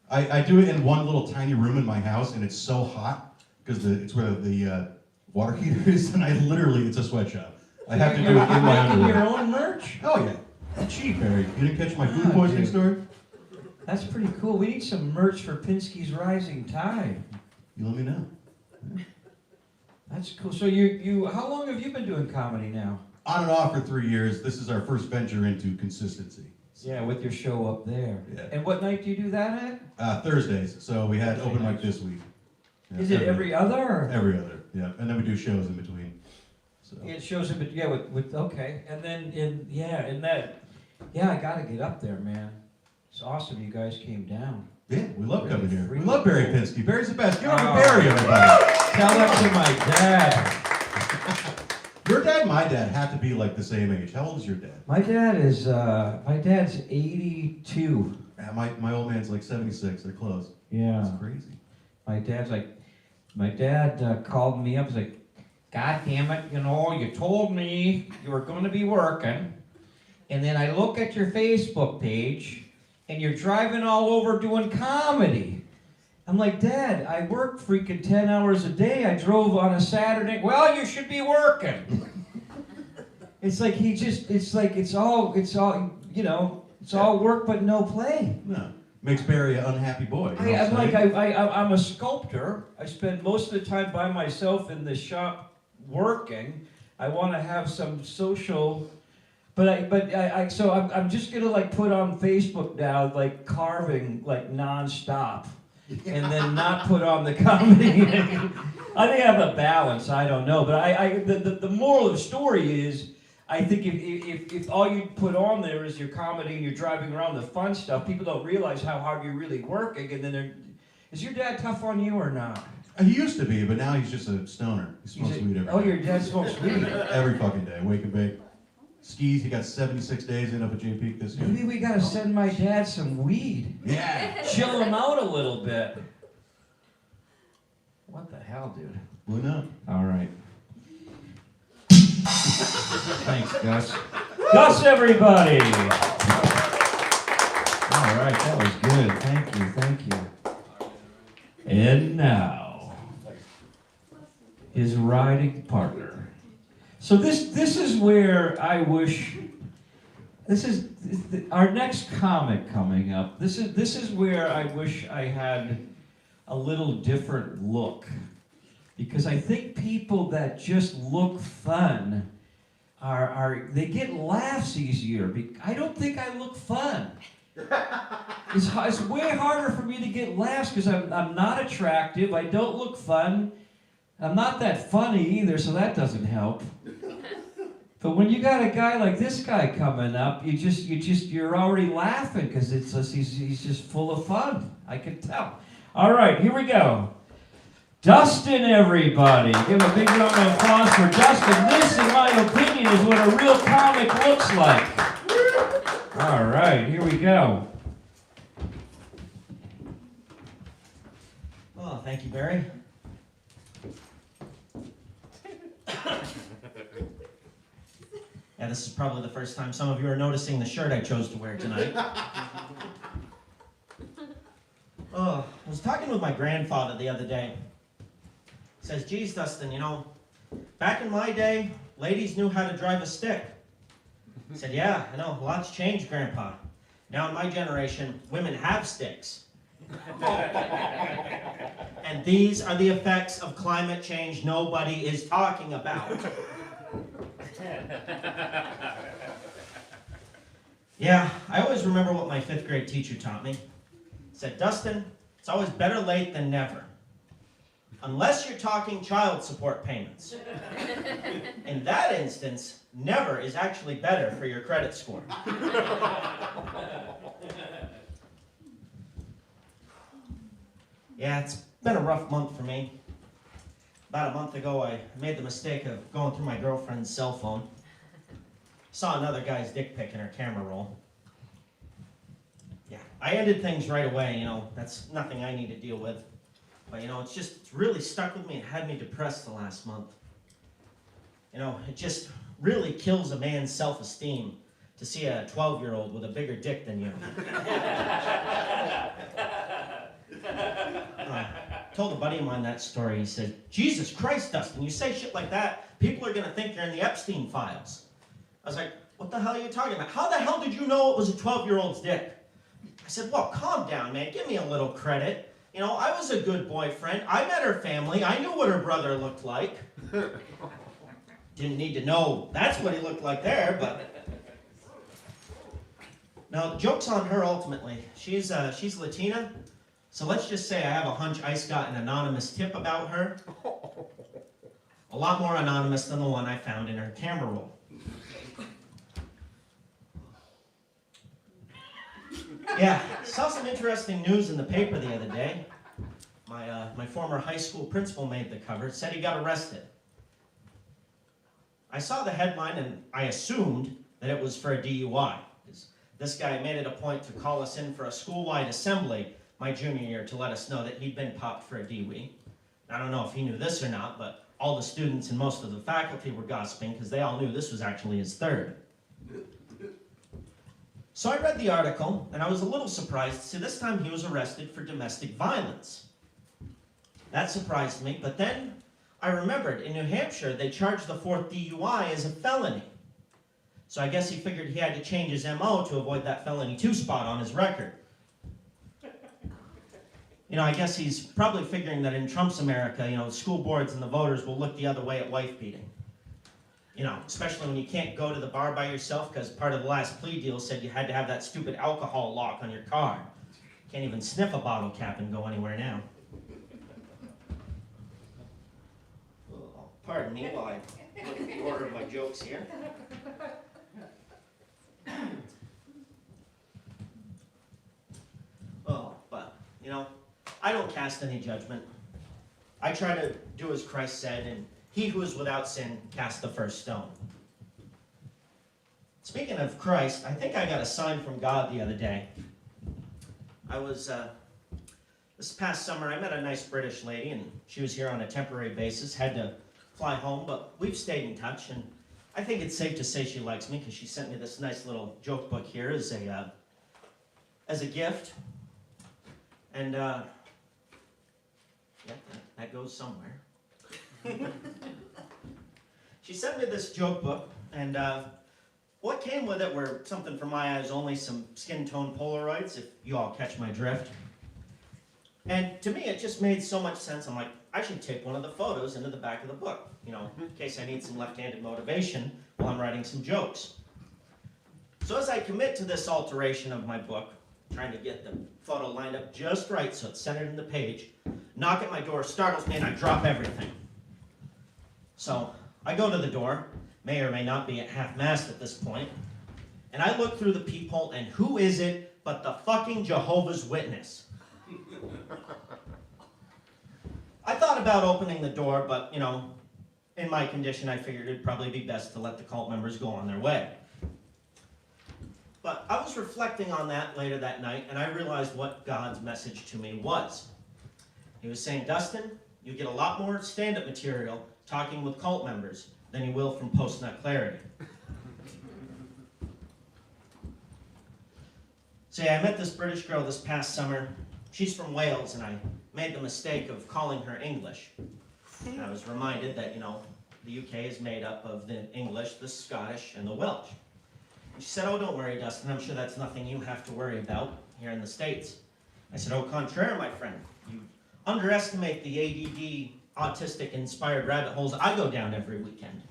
I do it in one little tiny room in my house, and it's so hot, because it's where the water heater is, and it's a sweatshop. I have to do it in my making your underwear. own merch? Oh yeah. It's cheap, Barry. You didn't catch my food poisoning story? That's pretty cool. We need some merch for Pinskes Rising Tide. You let me know. That's cool. So how long have you been doing comedy now? On and off for 3 years. This is our first venture into consistency. Yeah, with your show up there. Yeah. And what night do you do that at? Thursdays. So we had open mic this week. Yeah, Is it every other? Or? Every other, yeah. And then we do shows in between. So. It shows up, with okay. And then I gotta get up there, man. It's awesome you guys came down. Yeah, we love coming here. We Really love Barry cool. Pinske. Barry's the best. Give it up Oh. for Barry, everybody. Tell that to my dad. Your dad and my dad have to be like the same age. How old is your dad? My dad's 82. My old man's like 76. They're close. Yeah. That's crazy. My dad called me up. He's like, God damn it, you told me you were going to be working, and then I look at your Facebook page, and you're driving all over doing comedy. I'm like, Dad, I work freaking 10 hours a day. I drove on a Saturday. Well, you should be working. It's like it's all work but no play. No. Makes Barry an unhappy boy. You know I'm what I'm saying? I'm a sculptor. I spend most of the time by myself in the shop working. I want to have some social, but I'm just gonna like put on Facebook now like carving like nonstop, and then not put on the comedy. I think I have a balance. I don't know, but the moral of the story is, I think if all you put on there is your comedy and you're driving around the fun stuff, people don't realize how hard you're really working. And then is your dad tough on you or not? He used to be, but now he's just a stoner. He smokes weed every day. Your dad smokes weed. Every fucking day, wake and bake. Skis, he got 76 days in up at J Peak this year. Maybe we gotta send my dad some weed. Yeah. Chill him out a little bit. What the hell, dude? Why not? All right. Thanks, Gus. Gus, everybody! All right, that was good. Thank you. And now, his riding partner. So this is where I wish. This is our next comic coming up. This is where I wish I had a little different look, because I think people that just look fun they get laughs easier. I don't think I look fun. It's way harder for me to get laughs because I'm not attractive. I don't look fun. I'm not that funny either, so that doesn't help. But when you got a guy like this guy coming up, you're already laughing because he's just full of fun. I can tell. All right, here we go. Dustin, everybody. Give a big round of applause for Dustin. This, in my opinion, is what a real comic looks like. All right, here we go. Oh, thank you, Barry. Yeah, this is probably the first time some of you are noticing the shirt I chose to wear tonight. Oh, was talking with my grandfather the other day. He says, geez, Dustin, you know, back in my day, ladies knew how to drive a stick. I said, yeah, I know, lots changed, Grandpa. Now in my generation, women have sticks. And these are the effects of climate change nobody is talking about. Yeah, I always remember what my 5th grade teacher taught me. He said, Dustin, it's always better late than never. Unless you're talking child support payments. In that instance, never is actually better for your credit score. Yeah, it's been a rough month for me. About a month ago, I made the mistake of going through my girlfriend's cell phone. Saw another guy's dick pic in her camera roll. Yeah, I ended things right away, you know, that's nothing I need to deal with. But, you know, it's really stuck with me and had me depressed the last month. You know, it just really kills a man's self-esteem to see a 12-year-old with a bigger dick than you. Told a buddy of mine that story. He said, Jesus Christ, Dustin, you say shit like that, people are going to think you're in the Epstein files. I was like, what the hell are you talking about? How the hell did you know it was a 12-year-old's dick? I said, well, calm down, man. Give me a little credit. You know, I was a good boyfriend. I met her family. I knew what her brother looked like. Didn't need to know that's what he looked like there, but... Now, the joke's on her ultimately. She's Latina, so let's just say I have a hunch Ice got an anonymous tip about her. A lot more anonymous than the one I found in her camera roll. Yeah, saw some interesting news in the paper the other day. My former high school principal made the cover. It said he got arrested. I saw the headline and I assumed that it was for a DUI. This guy made it a point to call us in for a school-wide assembly my junior year to let us know that he'd been popped for a DUI. I don't know if he knew this or not, but all the students and most of the faculty were gossiping because they all knew this was actually his 3rd. So I read the article, and I was a little surprised to see this time he was arrested for domestic violence. That surprised me, but then I remembered in New Hampshire they charged the 4th DUI as a felony. So I guess he figured he had to change his MO to avoid that felony 2 spot on his record. You know, I guess he's probably figuring that in Trump's America, you know, the school boards and the voters will look the other way at wife beating. You know, especially when you can't go to the bar by yourself because part of the last plea deal said you had to have that stupid alcohol lock on your car. Can't even sniff a bottle cap and go anywhere now. Oh, pardon me while I look at the order of my jokes here. Oh, but, you know, I don't cast any judgment. I try to do as Christ said, and he who is without sin cast the first stone. Speaking of Christ, I think I got a sign from God the other day. I was, this past summer, I met a nice British lady, and she was here on a temporary basis, had to fly home, but we've stayed in touch, and I think it's safe to say she likes me, because she sent me this nice little joke book here as a gift. And, yeah, that goes somewhere. She sent me this joke book, and what came with it were something for my eyes only, some skin tone Polaroids, if you all catch my drift. And to me, it just made so much sense. I'm like, I should take one of the photos into the back of the book, you know, in case I need some left-handed motivation while I'm writing some jokes. So as I commit to this alteration of my book, trying to get the photo lined up just right so it's centered in the page, knock at my door, startles me, and I drop everything. So I go to the door, may or may not be at half-mast at this point, and I look through the peephole, and who is it but the fucking Jehovah's Witness? I thought about opening the door, but, you know, in my condition, I figured it'd probably be best to let the cult members go on their way. But I was reflecting on that later that night, and I realized what God's message to me was. He was saying, Dustin, you get a lot more stand-up material talking with cult members than you will from post-nut clarity. So yeah, I met this British girl this past summer. She's from Wales, and I made the mistake of calling her English. And I was reminded that, the UK is made up of the English, the Scottish, and the Welsh. And she said, "Oh, don't worry, Dustin, I'm sure that's nothing you have to worry about here in the States." I said, "Au contraire, my friend. You underestimate the ADD, autistic-inspired rabbit holes I go down every weekend."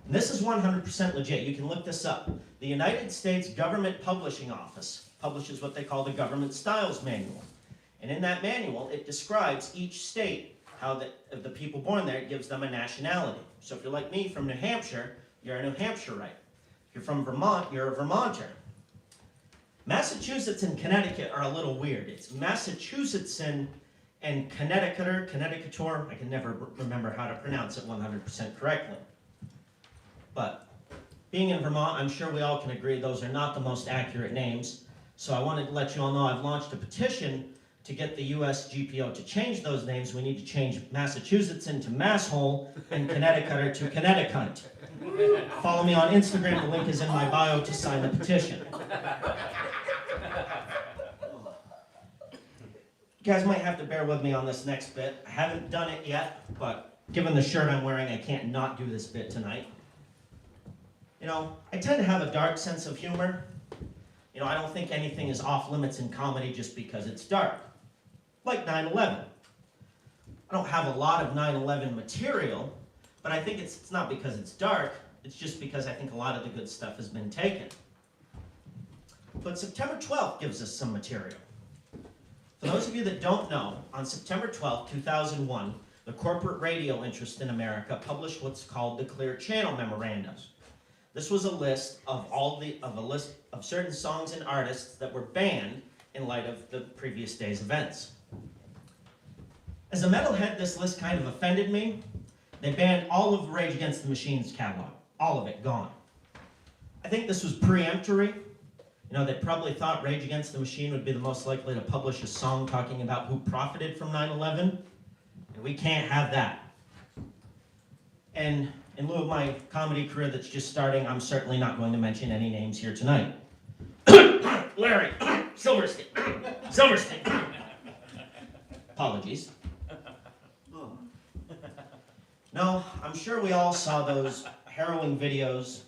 And this is 100% legit. You can look this up. The United States Government Publishing Office publishes what they call the Government Styles Manual. And in that manual, it describes each state, how of the people born there, it gives them a nationality. So if you're like me from New Hampshire, you're a New Hampshireite. If you're from Vermont, you're a Vermonter. Massachusetts and Connecticut are a little weird. It's Massachusettsan and Connecticutor. I can never remember how to pronounce it 100% correctly. But being in Vermont, I'm sure we all can agree those are not the most accurate names. So I wanted to let you all know I've launched a petition to get the US GPO to change those names. We need to change Massachusettsan to Masshole and Connecticutor to Connecticut. Follow me on Instagram. The link is in my bio to sign the petition. You guys might have to bear with me on this next bit. I haven't done it yet, but given the shirt I'm wearing, I can't not do this bit tonight. I tend to have a dark sense of humor. I don't think anything is off limits in comedy just because it's dark. Like 9/11. I don't have a lot of 9/11 material, but I think it's not because it's dark, it's just because I think a lot of the good stuff has been taken. But September 12th gives us some material. For those of you that don't know, on September 12th, 2001, the corporate radio interest in America published what's called the Clear Channel Memorandum. This was a list of a list of certain songs and artists that were banned in light of the previous day's events. As a metalhead, this list kind of offended me. They banned all of Rage Against the Machine's catalog. All of it, gone. I think this was preemptory. They probably thought Rage Against the Machine would be the most likely to publish a song talking about who profited from 9/11. And we can't have that. And in lieu of my comedy career that's just starting, I'm certainly not going to mention any names here tonight. Larry, Silverstein. Apologies. No, I'm sure we all saw those harrowing videos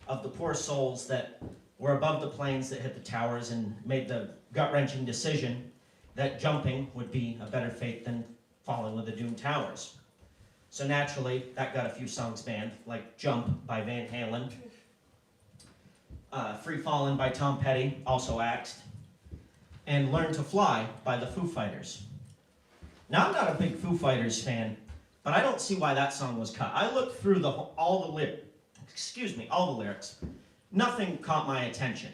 of the poor souls that were above the planes that hit the towers and made the gut-wrenching decision that jumping would be a better fate than falling with the doomed towers. So naturally, that got a few songs banned, like Jump by Van Halen, Free Fallin' by Tom Petty, also axed, and Learn to Fly by the Foo Fighters. Now, I'm not a big Foo Fighters fan, but I don't see why that song was cut. I looked through all the lyrics. Nothing caught my attention.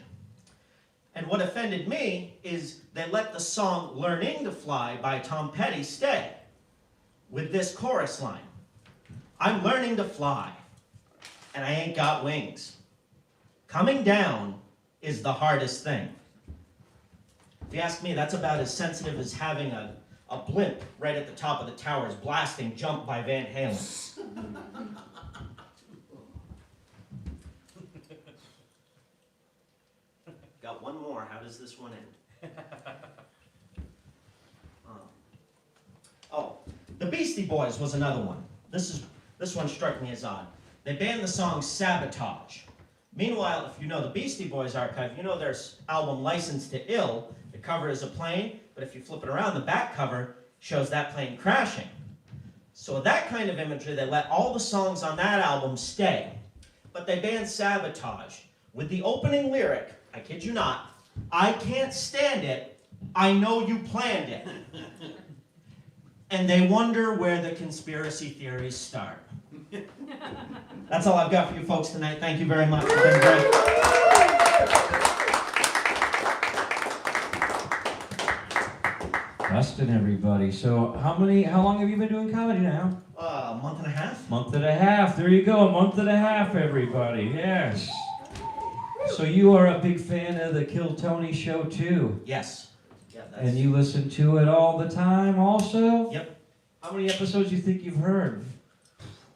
And what offended me is they let the song Learning to Fly by Tom Petty stay with this chorus line. I'm learning to fly, and I ain't got wings. Coming down is the hardest thing. If you ask me, that's about as sensitive as having a blimp right at the top of the towers blasting Jump by Van Halen. Got one more. How does this one end? The Beastie Boys was another one. This one struck me as odd. They banned the song Sabotage. Meanwhile, if you know the Beastie Boys archive, you know their album License to Ill, the cover is a plane, but if you flip it around, the back cover shows that plane crashing. So with that kind of imagery, they let all the songs on that album stay. But they banned Sabotage with the opening lyric, I kid you not, I can't stand it, I know you planned it. And they wonder where the conspiracy theories start. That's all I've got for you folks tonight. Thank you very much. It's been great. Dustin, everybody. So how long have you been doing comedy now? A month and a half. Month and a half. There you go. A month and a half, everybody. Yes. So you are a big fan of the Kill Tony show too? Yes. Yeah, And you listen to it all the time also? Yep. How many episodes do you think you've heard?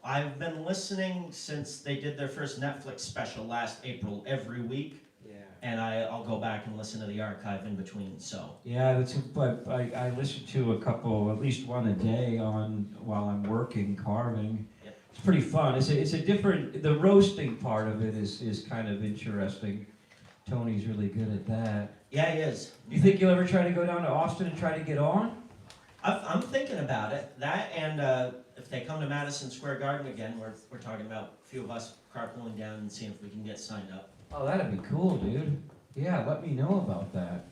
I've been listening since they did their first Netflix special last April every week. Yeah. and I'll go back and listen to the archive in between. So Yeah, but I listen to a couple, at least one a day while I'm working, carving. Yep. It's pretty fun. It's a different, the roasting part of it is kind of interesting. Tony's really good at that. yeah, he is. You think you'll ever try to go down to Austin and try to get on? I'm thinking about it. That and if they come to Madison Square Garden again, we're talking about a few of us carpooling down and seeing if we can get signed up. Oh, that'd be cool, dude. Yeah, let me know about that.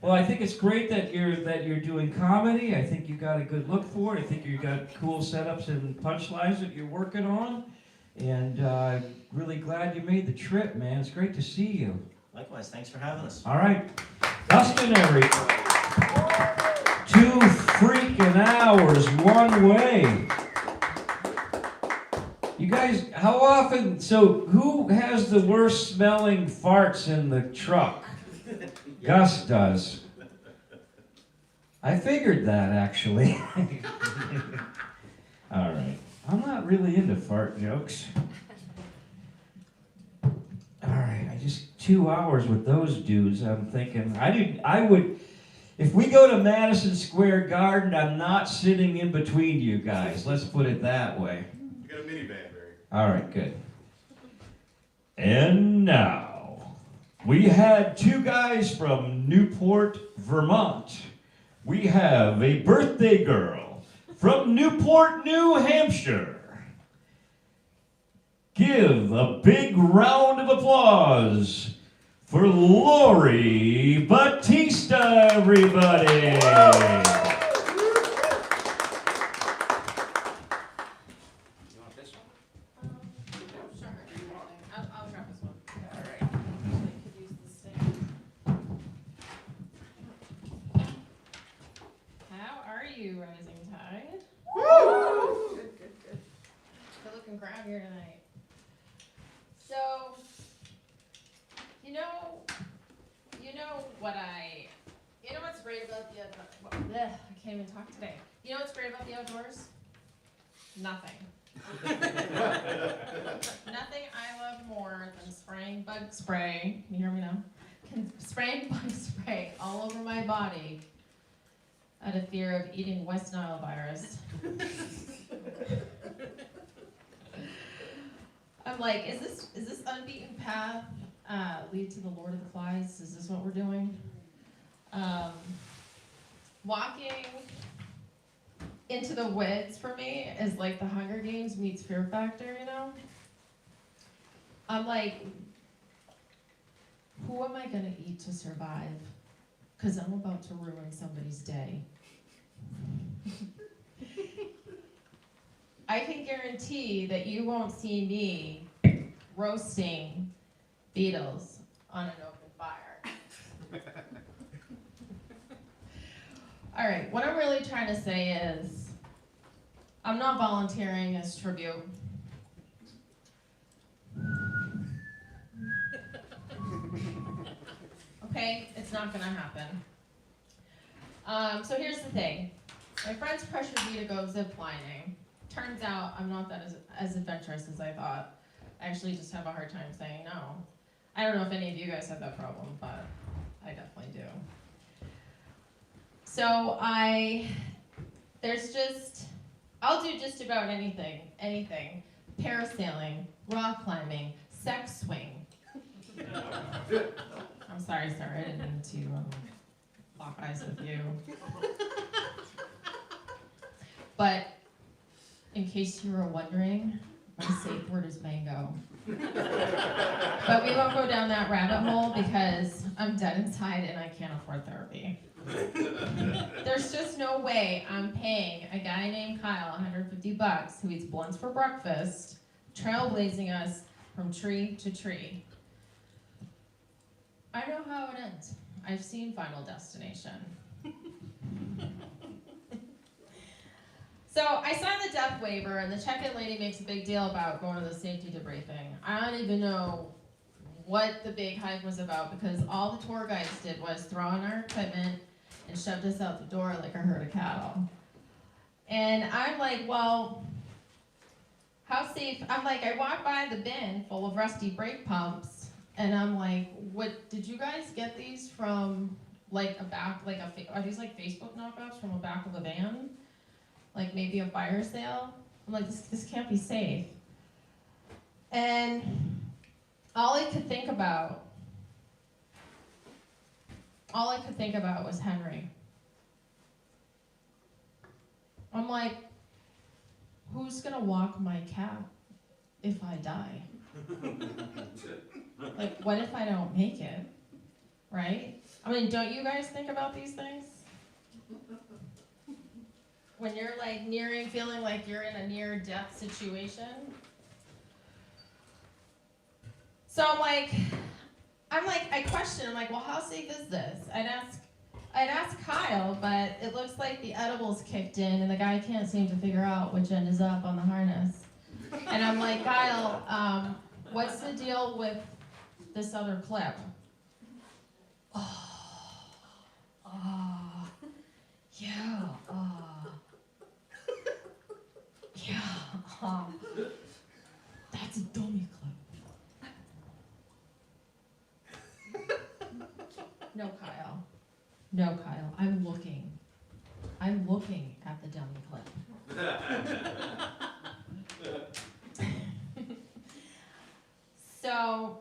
Well, I think it's great that you're doing comedy. I think you got a good look for it. I think you got cool setups and punchlines that you're working on. And really glad you made the trip, man. It's great to see you. Likewise, thanks for having us. All right, Dustin, 2 freaking hours one way. You guys, how often, so who has the worst smelling farts in the truck? Gus does. I figured that, actually. All right. I'm not really into fart jokes. All right, 2 hours with those dudes, I'm thinking, I would, if we go to Madison Square Garden, I'm not sitting in between you guys. Let's put it that way. You got a minivan, Barry. All right, good. And now, we had 2 guys from Newport, Vermont. We have a birthday girl from Newport, New Hampshire. Give a big round of applause for Lori Batista, everybody. You want this one? Sure. I'll grab this one. All right. Actually, could use the stand. How are you, Rising Tide? Woo! Good. Good looking crowd here tonight. So, you know what's great about the I can't even talk today. You know what's great about the outdoors? Nothing. Nothing I love more than spraying bug spray. Can you hear me now? Spraying bug spray all over my body out of fear of eating West Nile virus. I'm like, is this unbeaten path lead to the Lord of the Flies? Is this what we're doing? Walking into the woods for me is like the Hunger Games meets Fear Factor, you know? I'm like, who am I gonna eat to survive? Because I'm about to ruin somebody's day. I can guarantee that you won't see me roasting beetles on an open fire. All right, what I'm really trying to say is, I'm not volunteering as tribute. Okay, it's not gonna happen. So here's the thing. My friends pressured me to go zip lining. Turns out I'm not that as adventurous as I thought. I actually just have a hard time saying no. I don't know if any of you guys have that problem, but I definitely do. So I'll do just about anything. Parasailing, rock climbing, sex swing. I'm sorry, sir, I didn't mean to lock eyes with you. But in case you were wondering, my safe word is mango. But we won't go down that rabbit hole because I'm dead inside and I can't afford therapy. There's just no way I'm paying a guy named Kyle $150 who eats blunts for breakfast, trailblazing us from tree to tree. I know how it ends. I've seen Final Destination. So I signed the death waiver, and the check-in lady makes a big deal about going to the safety debriefing. I don't even know what the big hype was about because all the tour guides did was throw in our equipment and shoved us out the door like a herd of cattle. And I'm like, well, how safe? I'm like, I walked by the bin full of rusty brake pumps, And I'm like, what, did you guys get these from like a back, like are these like Facebook knockoffs from a back of a van? Like maybe a fire sale? I'm like, this can't be safe. And all I could think about was Henry. I'm like, who's gonna walk my cat if I die? Like, what if I don't make it? Right? I mean, don't you guys think about these things? When you're like feeling like you're in a near-death situation. So I question, I'm like, well, how safe is this? I'd ask Kyle, but it looks like the edibles kicked in and the guy can't seem to figure out which end is up on the harness. And I'm like, Kyle, what's the deal with this other clip? That's a dummy clip. No, Kyle. No, Kyle. I'm looking at the dummy clip. So,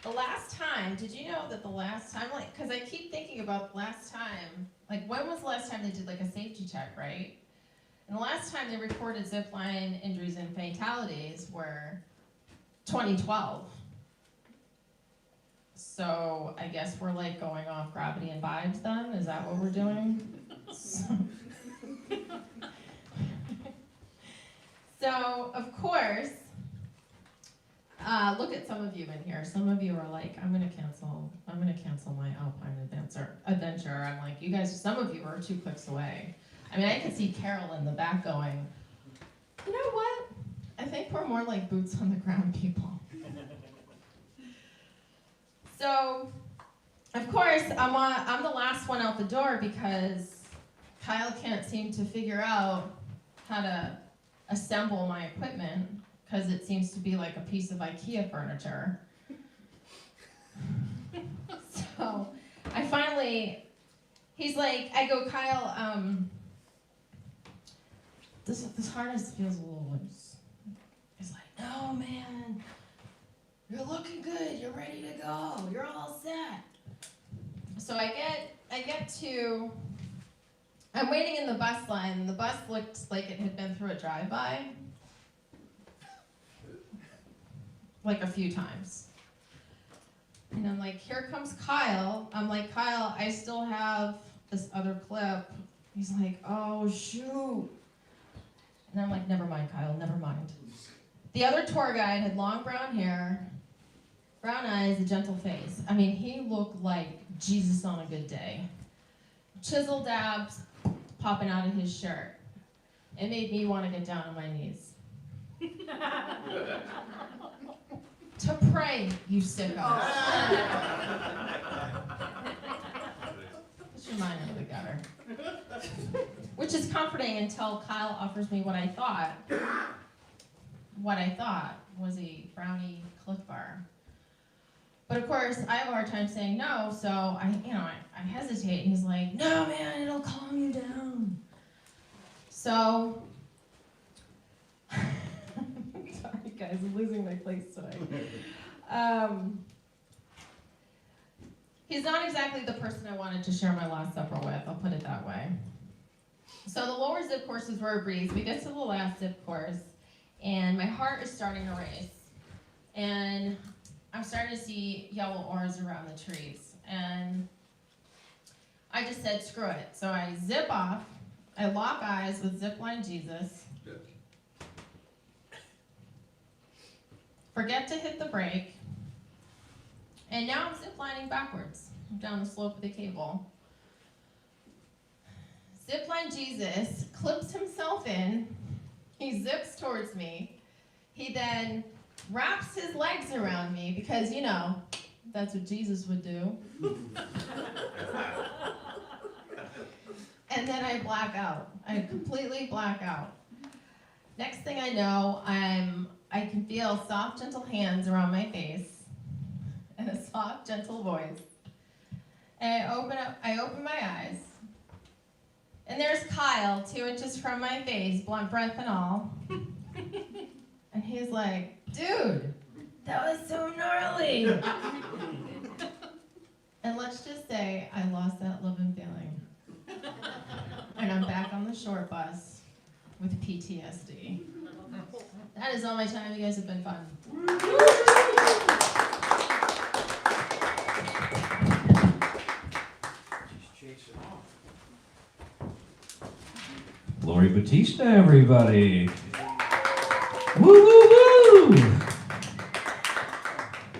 the last time, did you know that the last time, like, because I keep thinking about the last time, like, when was the last time they did, like, a safety check, right? And the last time they recorded zipline injuries and fatalities were 2012. So, I guess we're, like, going off gravity and vibes then? Is that what we're doing? So, of course, look at some of you in here. Some of you are like, I'm gonna cancel my Alpine adventure. I'm like, you guys, some of you are 2 clicks away. I mean, I can see Carol in the back going, you know what? I think we're more like boots on the ground people. So, of course, I'm the last one out the door because Kyle can't seem to figure out how to assemble my equipment because it seems to be like a piece of IKEA furniture. So I finally, he's like, I go, Kyle, this harness feels a little loose. He's like, no, man, you're looking good. You're ready to go. You're all set. So I get to, I'm waiting in the bus line, and the bus looked like it had been through a drive-by. Like a few times. And I'm like, here comes Kyle. I'm like, Kyle, I still have this other clip. He's like, oh, shoot. And I'm like, never mind, Kyle, never mind. The other tour guide had long brown hair, brown eyes, a gentle face. I mean, he looked like Jesus on a good day. Chisel dabs popping out of his shirt. It made me want to get down on my knees. To pray, you sickos. Push your mind out of the gutter. Which is comforting until Kyle offers me what I thought was a brownie Cliff Bar. But of course, I have a hard time saying no, so I hesitate, and he's like, no, man, it'll calm you down. So, sorry guys, I'm losing my place today. He's not exactly the person I wanted to share my Last Supper with, I'll put it that way. So the lower zip courses were a breeze. We get to the last zip course, and my heart is starting to race. And I'm starting to see yellow oars around the trees. And I just said, screw it. So I zip off, I lock eyes with Zipline Jesus, forget to hit the brake, and now I'm ziplining backwards down the slope of the cable. Zipline Jesus clips himself in, he zips towards me, he then wraps his legs around me because, you know, that's what Jesus would do. And then I black out. I completely black out. Next thing I know, I'm I can feel soft, gentle hands around my face and a soft, gentle voice. And I open my eyes. And there's Kyle, 2 inches from my face, blunt breath and all. And he's like, dude, that was so gnarly. And let's just say I lost that loving feeling. And I'm back on the short bus with PTSD. That is all my time. You guys have been fun. Lori Batista, everybody. Woo, woo, woo! I'm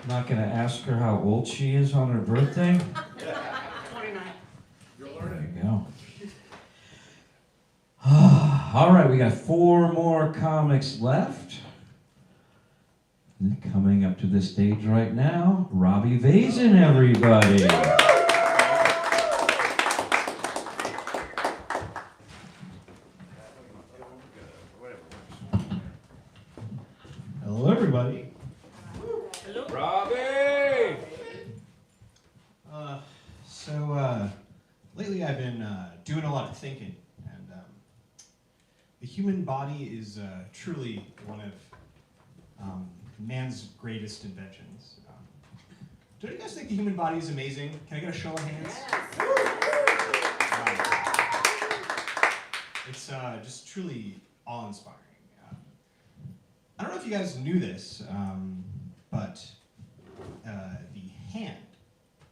not going to ask her how old she is on her birthday. 29. There you go. All right, we got 4 more comics left. And coming up to the stage right now, Robbie Vazen, everybody. Hello, everybody. Robbie! Lately I've been doing a lot of thinking, and the human body is truly one of man's greatest inventions. Don't you guys think the human body is amazing? Can I get a show of hands? It's just truly awe-inspiring. I don't know if you guys knew this, but the hand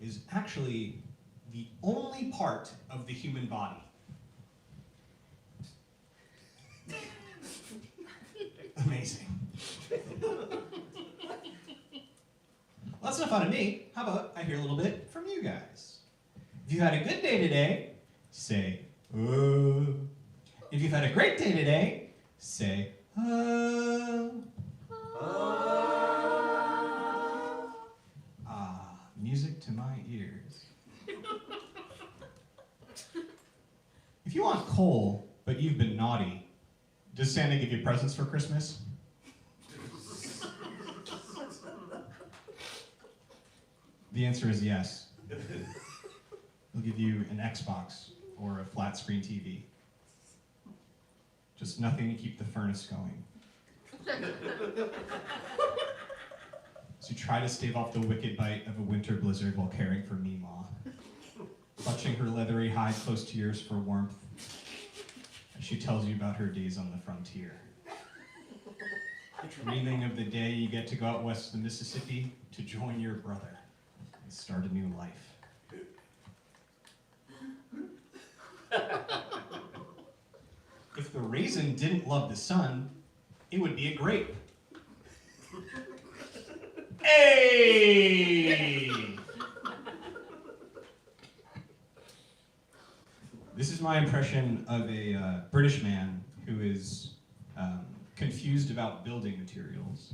is actually the only part of the human body. Amazing. Well, that's enough out of me. How about I hear a little bit from you guys? If you had a good day today, say, If you've had a great day today, say, music to my ears. If you want coal, but you've been naughty, does Santa give you presents for Christmas? The answer is yes. He'll give you an Xbox or a flat screen TV. Just nothing to keep the furnace going. So try to stave off the wicked bite of a winter blizzard while caring for Meemaw, clutching her leathery hide close to yours for warmth as she tells you about her days on the frontier. Dreaming of the day you get to go out west of the Mississippi to join your brother and start a new life. If the raisin didn't love the sun, it would be a grape. Hey! This is my impression of a British man who is confused about building materials.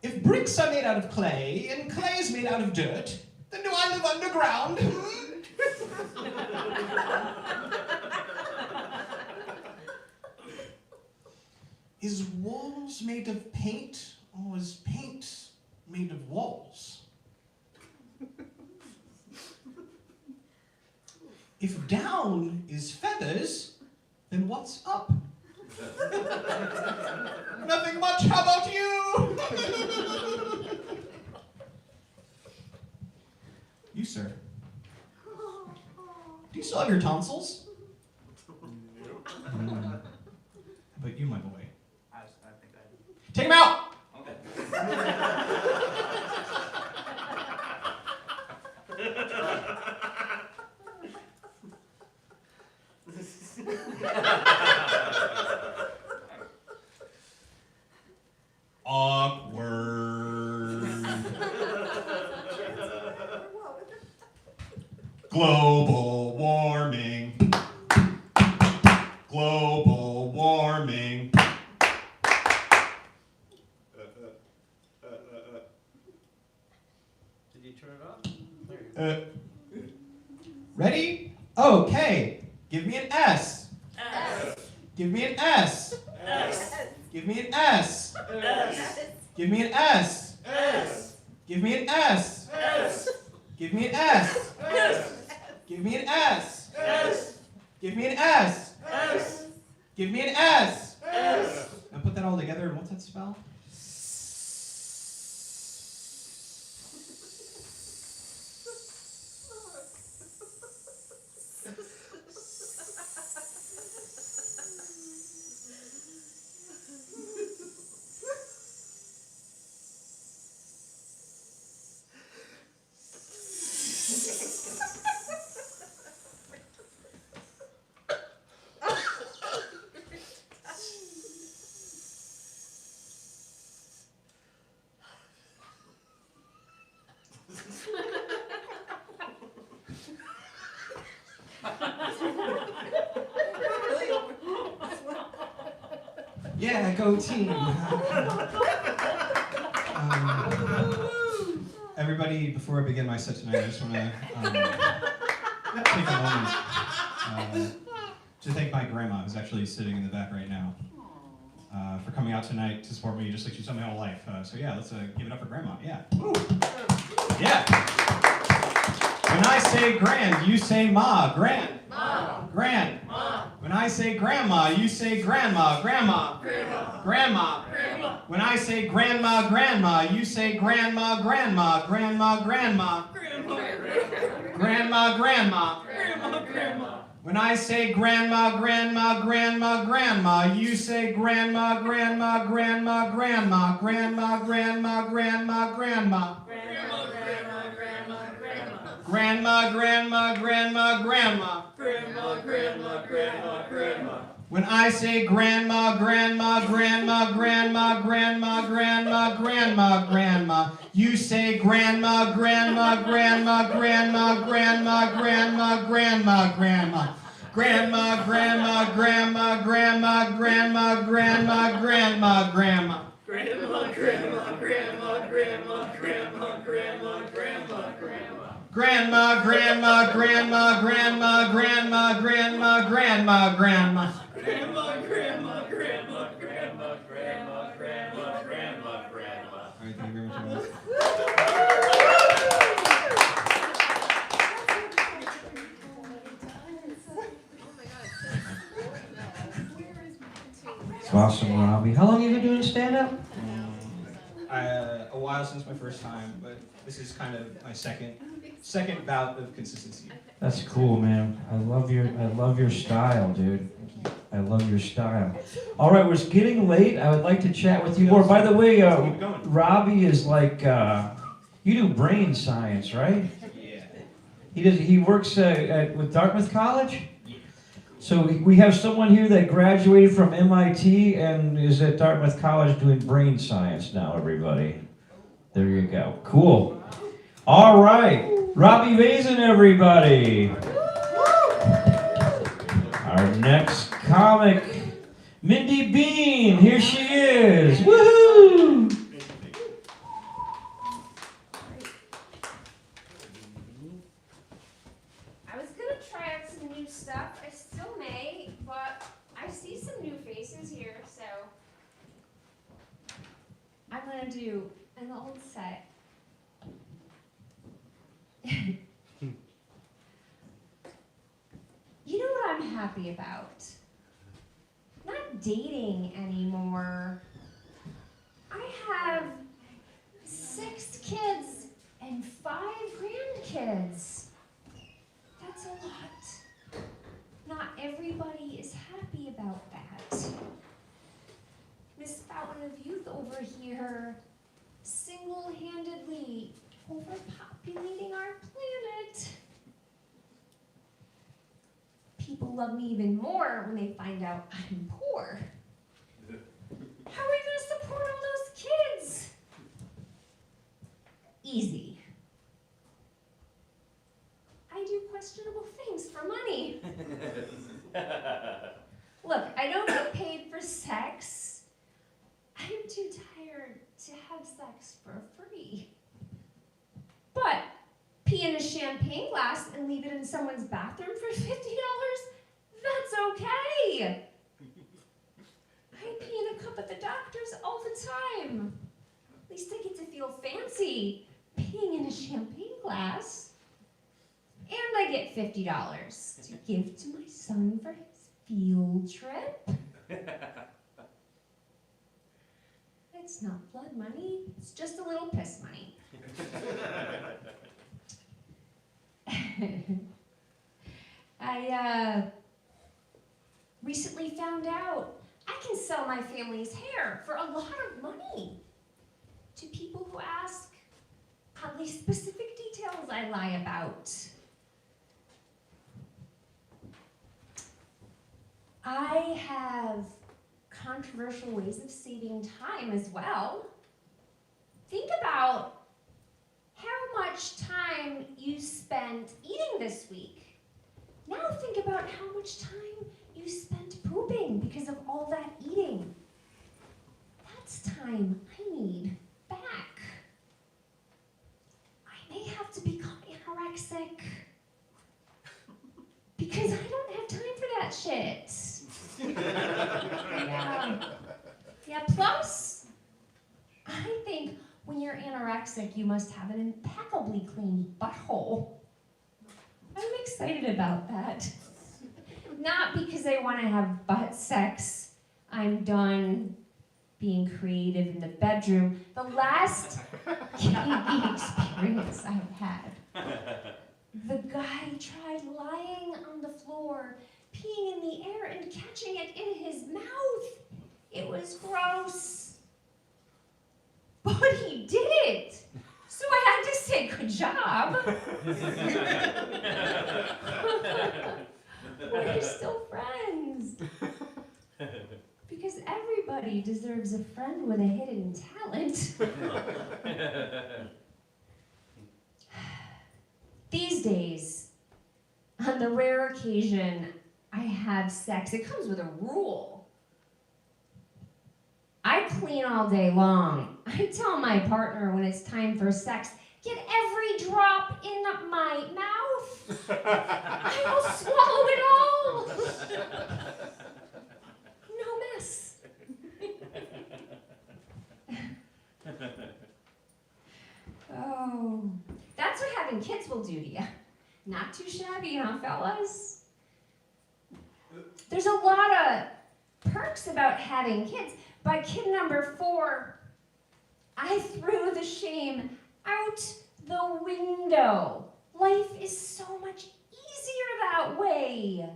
If bricks are made out of clay and clay is made out of dirt, then do I live underground? Is walls made of paint, or is paint made of walls? If down is feathers, then what's up? Nothing much, how about you? You, sir. Do you still have your tonsils? But you, my boy. I think I do. Take him out! Awkward. Global warming. Global warming. Did you turn it off? There you Ready? Okay. Give me an S. go. Give me an S. Give me an S. Give me an S. Give me an S. Give me an S. Give me an S. Give me an S. Give me an S. Now put that all together, and what's that spell? Yeah, go team. Everybody, before I begin my set tonight, I just want to take a moment to thank my grandma, who's actually sitting in the back right now, for coming out tonight to support me just like she's done my whole life. So yeah, let's give it up for grandma. Yeah. Woo. Yeah. When I say grand, you say ma. Grand. Ma. Grand. Ma. When I say grandma, you say grandma. Grandma. Grandma. Grandma. Grandma. When I say grandma, grandma, you say grandma, grandma. Grandma, grandma. Grandma. Grandma, grandma. Grandma, grandma. When I say grandma, grandma, grandma, grandma, you say grandma, grandma, grandma, grandma. Grandma, grandma, grandma, grandma. Grandma, grandma, grandma, grandma. Grandma, grandma, grandma, grandma. When I say grandma, grandma, grandma, grandma, grandma, grandma, grandma, grandma, you say grandma, grandma, grandma, grandma, grandma, grandma, grandma, grandma. Grandma, grandma, grandma, grandma, grandma, grandma, grandma, grandma. Grandma, grandma, grandma, grandma, grandma, grandma, grandma, grandma. Grandma, grandma, grandma, grandma, grandma, grandma, grandma, grandma. Grandma, grandma, grandma, grandma, grandma, grandma, grandma, grandma. All right, thank you very much, everyone. It's awesome, Robbie. How long have you been doing stand-up? A while since my first time, but this is kind of my second bout of consistency. That's cool, man. I love your style, dude. I love your style. All right, it's getting late. I would like to chat with you more. By the way, Robbie is like, you do brain science, right? Yeah. He works with Dartmouth College? So we have someone here that graduated from MIT and is at Dartmouth College doing brain science now, everybody. There you go. Cool. All right. Robbie Vazen, everybody. Our next comic, Mindy Bean. Here she is. Woohoo! I was going to try out some new stuff. I still may, but I see some new faces here, so I'm going to do an old set. You know what I'm happy about? Not dating anymore. I have 6 kids and 5 grandkids. That's a lot. Not everybody is happy about that. Miss Fountain of Youth over here single-handedly overpopulating our planet. People love me even more when they find out I'm poor. How are we going to support all those kids? Easy. I do questionable things for money. Look, I don't get paid for sex. I'm too tired to have sex for free. But pee in a champagne glass and leave it in someone's bathroom for $50? That's okay. I up at the doctor's all the time. At least I get to feel fancy being in a champagne glass. And I get $50 to give to my son for his field trip. It's not blood money, it's just a little piss money. I recently found out I can sell my family's hair for a lot of money to people who ask how these specific details I lie about. I have controversial ways of saving time as well. Think about how much time you spent eating this week. Now think about how much time you spent pooping because of all that eating. That's time I need back. I may have to become anorexic because I don't have time for that shit. Yeah, plus, I think when you're anorexic, you must have an impeccably clean butthole. I'm excited about that. Not because I want to have butt sex. I'm done being creative in the bedroom. The last kinky experience I've had, the guy tried lying on the floor, peeing in the air and catching it in his mouth. It was gross. But he did it. So I had to say, good job. We're still friends. Because everybody deserves a friend with a hidden talent. These days, on the rare occasion I have sex, it comes with a rule. I clean all day long. I tell my partner when it's time for sex, get every drop in my mouth. I will swallow it all. No mess. Oh, that's what having kids will do to you. Not too shabby, huh, fellas? There's a lot of perks about having kids. By kid number 4, I threw the shame out the window. Life is so much easier that way.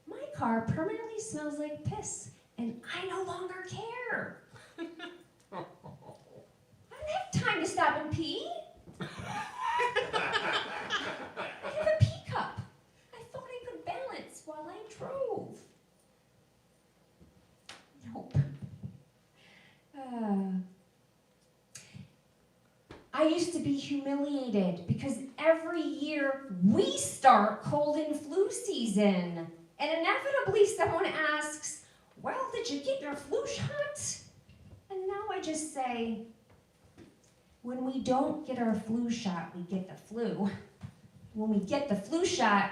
My car permanently smells like piss, and I no longer care. I don't have time to stop and pee. I have a pee cup. I thought I could balance while I drove. Nope. I used to be humiliated because every year we start cold and flu season. And inevitably someone asks, well, did you get your flu shot? And now I just say, when we don't get our flu shot, we get the flu. When we get the flu shot,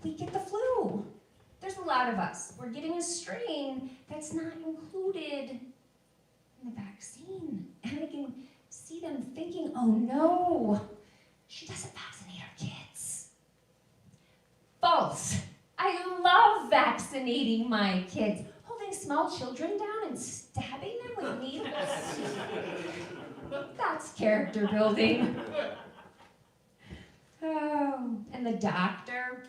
we get the flu. There's a lot of us. We're getting a strain that's not included in the vaccine. And I can see them thinking, oh no, she doesn't vaccinate her kids. False. I love vaccinating my kids. Holding small children down and stabbing them with needles. That's character building. Oh, and the doctor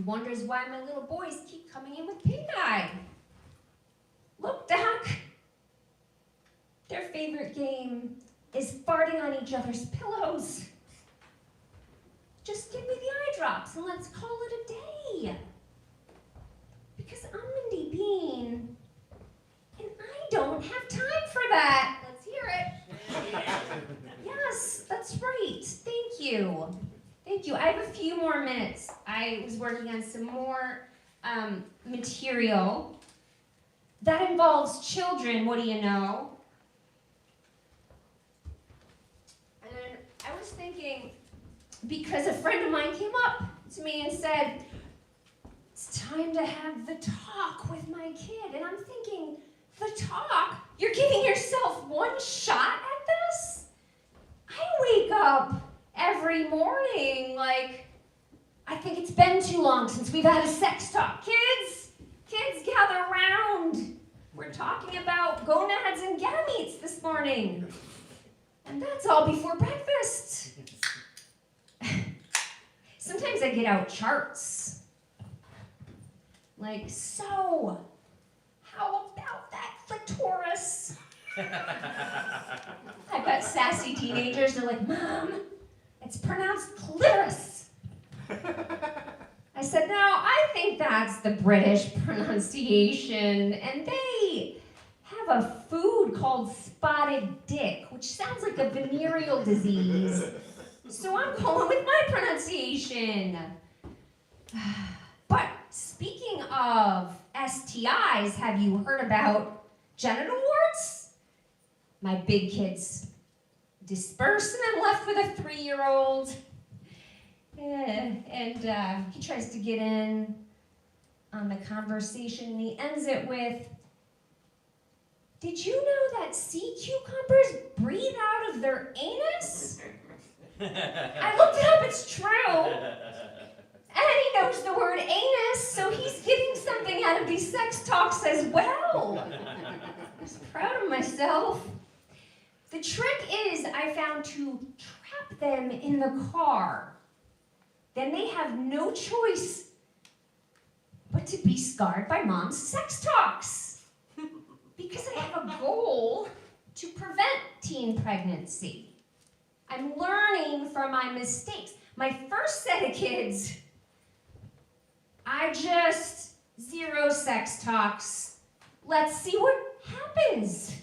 wonders why my little boys keep coming in with pink eye. Look, Doc. Their favorite game is farting on each other's pillows. Just give me the eye drops and let's call it a day. Because I'm Mindy Bean, and I don't have time for that. Let's hear it. Yes, that's right. Thank you. Thank you. I have a few more minutes. I was working on some more material. That involves children, what do you know? And I was thinking, because a friend of mine came up to me and said, it's time to have the talk with my kid. And I'm thinking, The talk? You're giving yourself one shot at this? I wake up every morning like, I think it's been too long since we've had a sex talk. Kids, gather around. We're talking about gonads and gametes this morning. And that's all before breakfast. Sometimes I get out charts. Like, so, how about that clitoris? I've got sassy teenagers, they're like, Mom, it's pronounced clitoris. I said, no, I think that's the British pronunciation, and they have a food called spotted dick, which sounds like a venereal disease. So I'm going with my pronunciation. But speaking of STIs, have you heard about genital warts? My big kids disperse and I'm left with a 3-year-old. And he tries to get in on the conversation and he ends it with, did you know that sea cucumbers breathe out of their anus? I looked it up, it's true. And he knows the word anus, so he's getting something out of these sex talks as well. I was proud of myself. The trick is, I found, to trap them in the car. Then they have no choice but to be scarred by Mom's sex talks. Because I have a goal to prevent teen pregnancy. I'm learning from my mistakes. My first set of kids, I just 0 sex talks. Let's see what happens.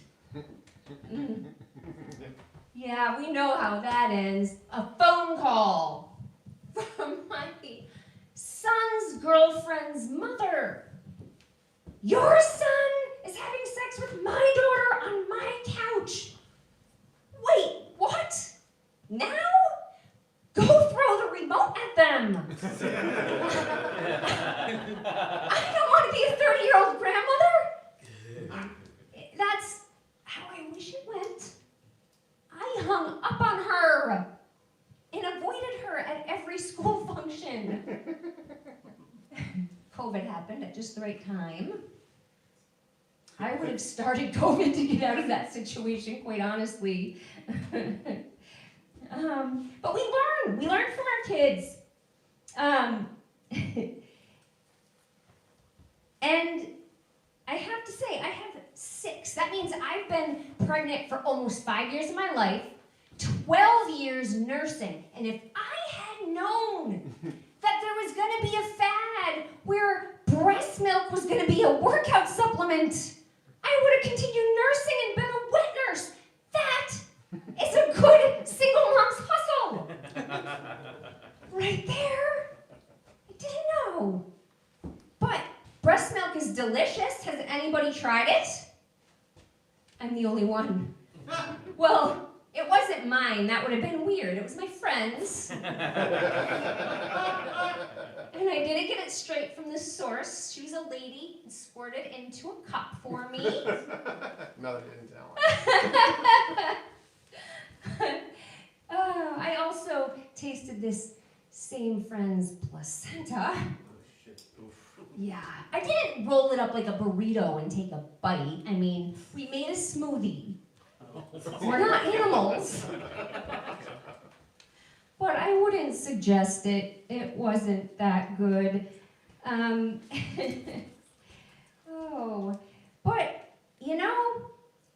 Yeah, we know how that ends. A phone call from my son's girlfriend's mother. Your son is having sex with my daughter on my couch. Wait, what? Now? Go throw the remote at them. I don't want to be a 30-year-old grandmother. That's how I wish it went. I hung up on her and avoided her at every school function. COVID happened at just the right time. I would have started COVID to get out of that situation, quite honestly. But we learn from our kids. And I have to say, I have 6. That means I've been pregnant for almost 5 years of my life, 12 years nursing. And if I had known that there was going to be a fad where breast milk was going to be a workout supplement, I would have continued nursing and been a wet nurse. That is a good single mom's hustle. Right there. I didn't know. But breast milk is delicious. Has anybody tried it? I'm the only one. Well, it wasn't mine. That would have been weird. It was my friend's. And I didn't get it straight from the source. She was a lady and squirted into a cup for me. No, they didn't tell. I also tasted this same friend's placenta. Yeah, I didn't roll it up like a burrito and take a bite. I mean, we made a smoothie. We're not animals. But I wouldn't suggest it. It wasn't that good. Oh, but you know,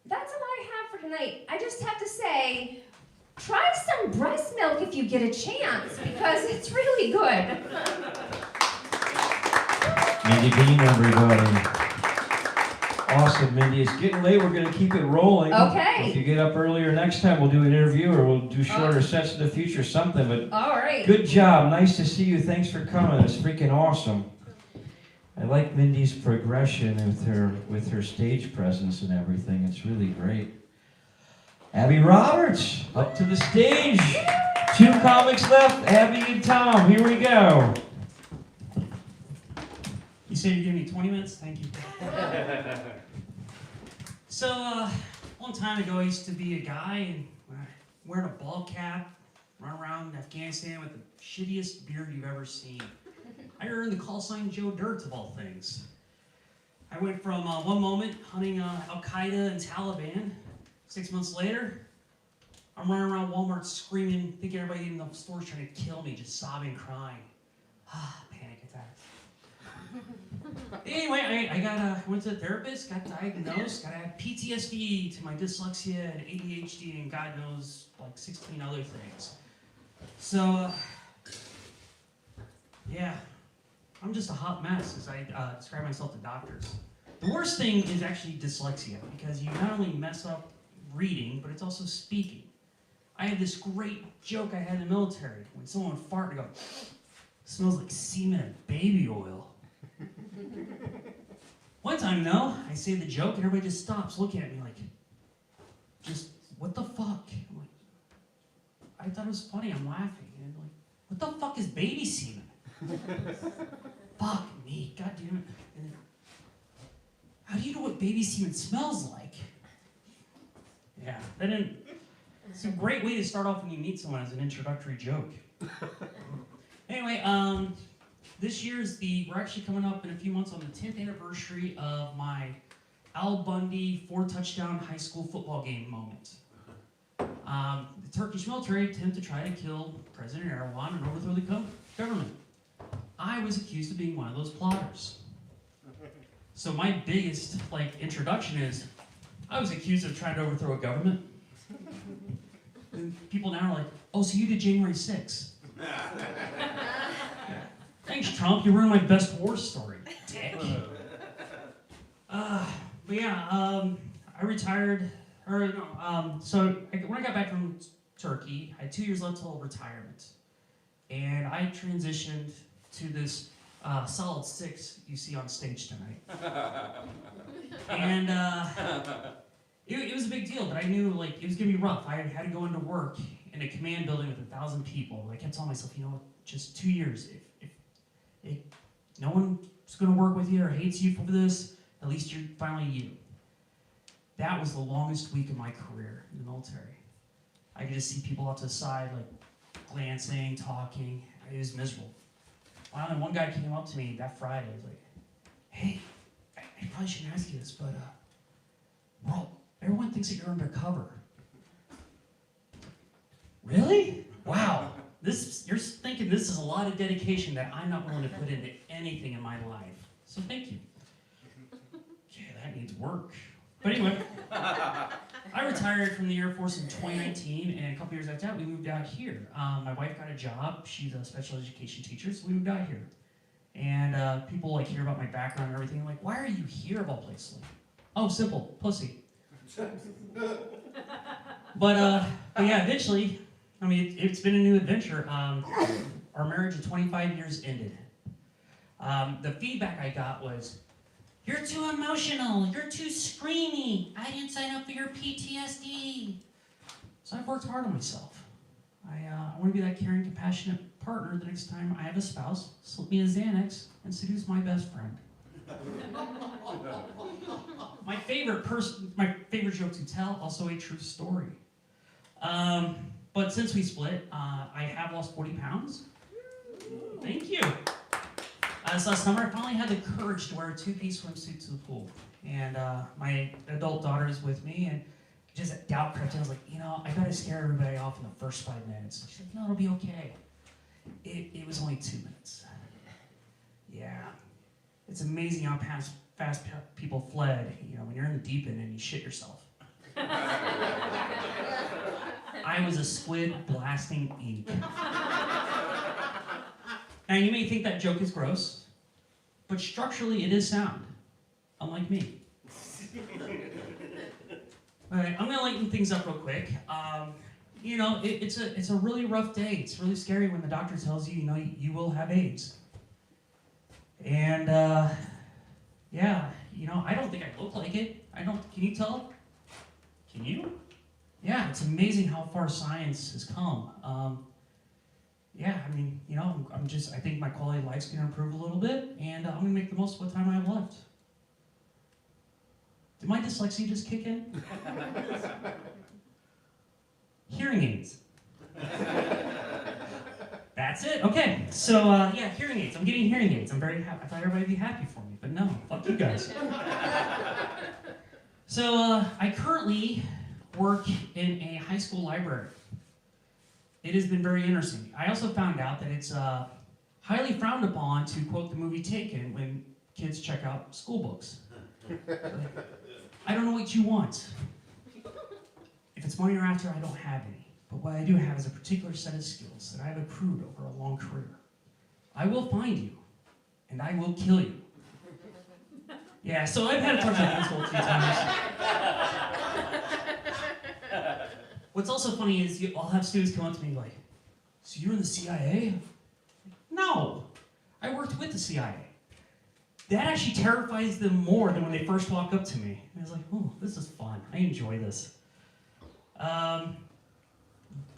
that's all I have for tonight. I just have to say, try some breast milk if you get a chance, because it's really good. Mindy Bean, everybody. Awesome, Mindy. It's getting late. We're going to keep it rolling. Okay. If you get up earlier next time, we'll do an interview or we'll do shorter sets in the future, something. But all right. Good job. Nice to see you. Thanks for coming. It's freaking awesome. I like Mindy's progression with her stage presence and everything. It's really great. Abby Roberts, up to the stage. 2 comics left, Abby and Tom. Here we go. You say you give me 20 minutes? Thank you. So, a long time ago, I used to be a guy and wearing a ball cap, run around Afghanistan with the shittiest beard you've ever seen. I earned the call sign Joe Dirt, of all things. I went from one moment hunting Al-Qaeda and Taliban. 6 months later, I'm running around Walmart screaming, thinking everybody in the store's trying to kill me, just sobbing, crying. Panic attacks. Anyway, I went to the therapist, got diagnosed, got to add PTSD to my dyslexia and ADHD and God knows, like 16 other things. So, yeah, I'm just a hot mess, as I describe myself to doctors. The worst thing is actually dyslexia, because you not only mess up reading, but it's also speaking. I had this great joke I had in the military. When someone would fart, I go, smells like semen and baby oil. One time, though, I say the joke and everybody just stops looking at me like, just, what the fuck? I'm like, I thought it was funny, I'm laughing. And like, what the fuck is baby semen? Fuck me, god damn it. And then, how do you know what baby semen smells like? Yeah, it's a great way to start off when you meet someone as an introductory joke. Anyway, we're actually coming up in a few months on the 10th anniversary of my Al Bundy 4-touchdown high school football game moment. The Turkish military attempted to try to kill President Erdogan and overthrow the government. I was accused of being one of those plotters. So my biggest introduction is, I was accused of trying to overthrow a government. And people now are like, oh, so you did January 6th. Thanks, Trump. You ruined my best war story, dick. But yeah, I retired, when I got back from Turkey, I had 2 years left till retirement. And I transitioned to this solid 6 you see on stage tonight. And it was a big deal, but I knew it was gonna be rough. I had to go into work in a command building with 1,000 people. I kept telling myself, just 2 years. If no one's gonna work with you or hates you for this, at least you're finally you. That was the longest week of my career in the military. I could just see people off to the side, glancing, talking. It was miserable. Finally, one guy came up to me that Friday. He was like, hey, I probably shouldn't ask you this, but everyone thinks that you're undercover. Really? Wow. You're thinking this is a lot of dedication that I'm not willing to put into anything in my life. So thank you. Okay, that needs work. But anyway, I retired from the Air Force in 2019, and a couple years after that, we moved out here. My wife got a job. She's a special education teacher, so we moved out here. And people hear about my background and everything. Like, why are you here of all places? Oh, simple, pussy. But yeah, eventually, it's been a new adventure. Our marriage of 25 years ended. The feedback I got was, you're too emotional, you're too screamy, I didn't sign up for your PTSD. So I've worked hard on myself. I want to be that caring, compassionate partner the next time I have a spouse, slip me a Xanax, and seduce my best friend. My favorite joke to tell, also a true story. But since we split, I have lost 40 pounds. Thank you. So last summer, I finally had the courage to wear a 2-piece swimsuit to the pool. And my adult daughter is with me, and just doubt crept in. I was like, I gotta scare everybody off in the first 5 minutes. She's like, no, it'll be okay. It was only 2 minutes. Yeah. It's amazing how fast people fled, when you're in the deep end and you shit yourself. I was a squid blasting ink. Now, you may think that joke is gross, but structurally it is sound, unlike me. All right, I'm gonna lighten things up real quick. It's a really rough day. It's really scary when the doctor tells you, you will have AIDS. And yeah, I don't think I look like it. Can you tell? Can you? Yeah, it's amazing how far science has come. Yeah, I think my quality of life's gonna improve a little bit, and I'm gonna make the most of what time I have left. Did my dyslexia just kick in? Hearing aids. That's it. Okay. So yeah, hearing aids. I'm getting hearing aids. I'm very happy. I thought everybody would be happy for me, but no. Fuck you guys. So I currently work in a high school library. It has been very interesting. I also found out that it's highly frowned upon to quote the movie Taken when kids check out school books. I don't know what you want. If it's money you're after, I don't have any. But what I do have is a particular set of skills that I have accrued over a long career. I will find you, and I will kill you. Yeah, so I've had to talk to my principal a few times. What's also funny is I'll have students come up to me like, so you're in the CIA? No, I worked with the CIA. That actually terrifies them more than when they first walk up to me. And I was like, oh, this is fun. I enjoy this.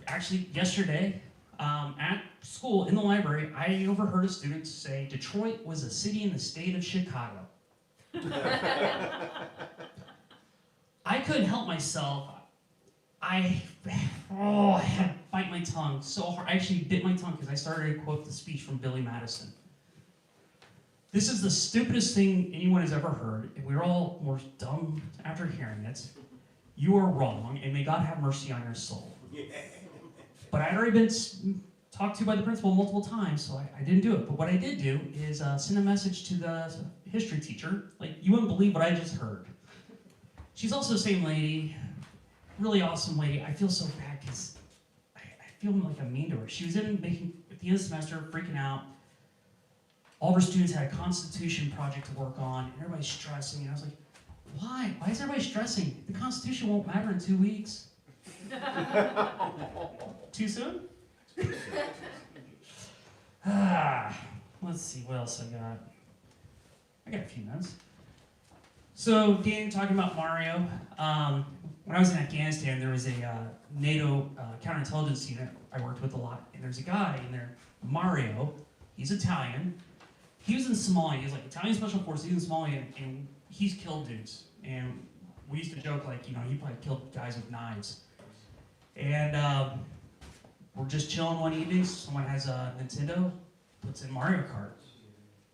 Actually, yesterday, at school, in the library, I overheard a student say Detroit was a city in the state of Chicago. I couldn't help myself. I had to bite my tongue so hard. I actually bit my tongue because I started to quote the speech from Billy Madison. This is the stupidest thing anyone has ever heard, and we're all more dumb after hearing it. You are wrong, and may God have mercy on your soul. But I'd already been talked to by the principal multiple times, so I didn't do it. But what I did do is send a message to the history teacher. Like, you wouldn't believe what I just heard. She's also the same lady, really awesome lady. I feel so bad because I feel like I'm mean to her. She was at the end of the semester, freaking out. All of her students had a Constitution project to work on, and everybody's stressing. And I was like, why? Why is everybody stressing? The Constitution won't matter in 2 weeks. Too soon? Let's see, what else I got? I got a few minutes. So, Dan, talking about Mario. When I was in Afghanistan, there was a NATO counterintelligence unit I worked with a lot, and there's a guy in there, Mario. He's Italian. He was in Somalia. He's like Italian Special Forces. He's in Somalia, and he's killed dudes. And we used to joke like, he probably killed guys with knives. And we're just chilling one evening. Someone has a Nintendo, puts in Mario Kart.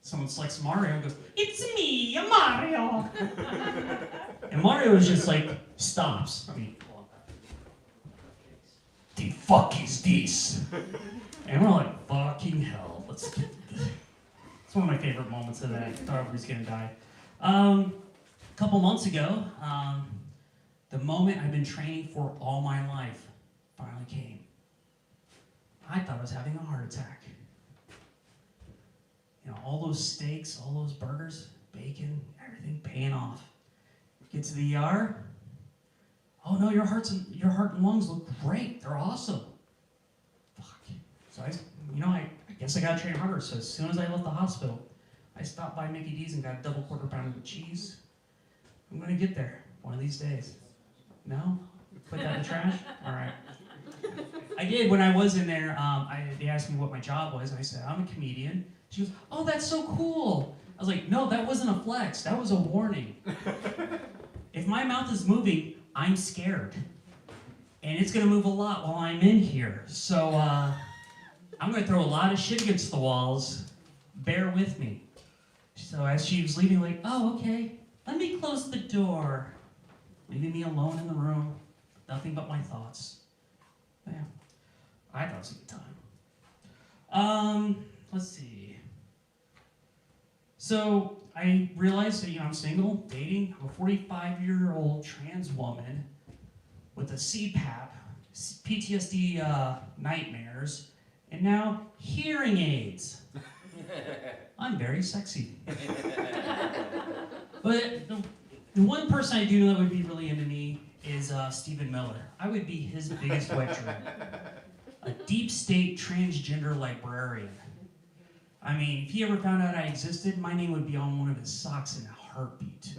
Someone selects Mario and goes, "It's me, Mario." And Mario is just like stops. I mean, the fuck is this? And we're like, fucking hell. Let's get this. It's one of my favorite moments of that. I thought everybody's gonna die. A couple months ago, the moment I've been training for all my life finally came. I thought I was having a heart attack. All those steaks, all those burgers, bacon, everything paying off. Get to the ER. Oh no, your heart and lungs look great. They're awesome. Fuck. So I guess I gotta train harder. So as soon as I left the hospital, I stopped by Mickey D's and got a double quarter pounder with cheese. I'm gonna get there one of these days. No? Put that in the trash? All right. I did when I was in there. They asked me what my job was, and I said I'm a comedian. She goes, "Oh, that's so cool." I was like, "No, that wasn't a flex. That was a warning. If my mouth is moving, I'm scared. And it's going to move a lot while I'm in here. So I'm going to throw a lot of shit against the walls. Bear with me." So as she was leaving, like, "Oh, okay, let me close the door." Leaving me alone in the room. Nothing but my thoughts. Yeah, I thought it was a good time. Let's see. So I realized that I'm single, dating. I'm a 45-year-old trans woman with a CPAP, PTSD nightmares, and now hearing aids. I'm very sexy. But the one person I do know that would be really into me is Stephen Miller. I would be his biggest wet dream. A deep state transgender librarian. I mean, if he ever found out I existed, my name would be on one of his socks in a heartbeat.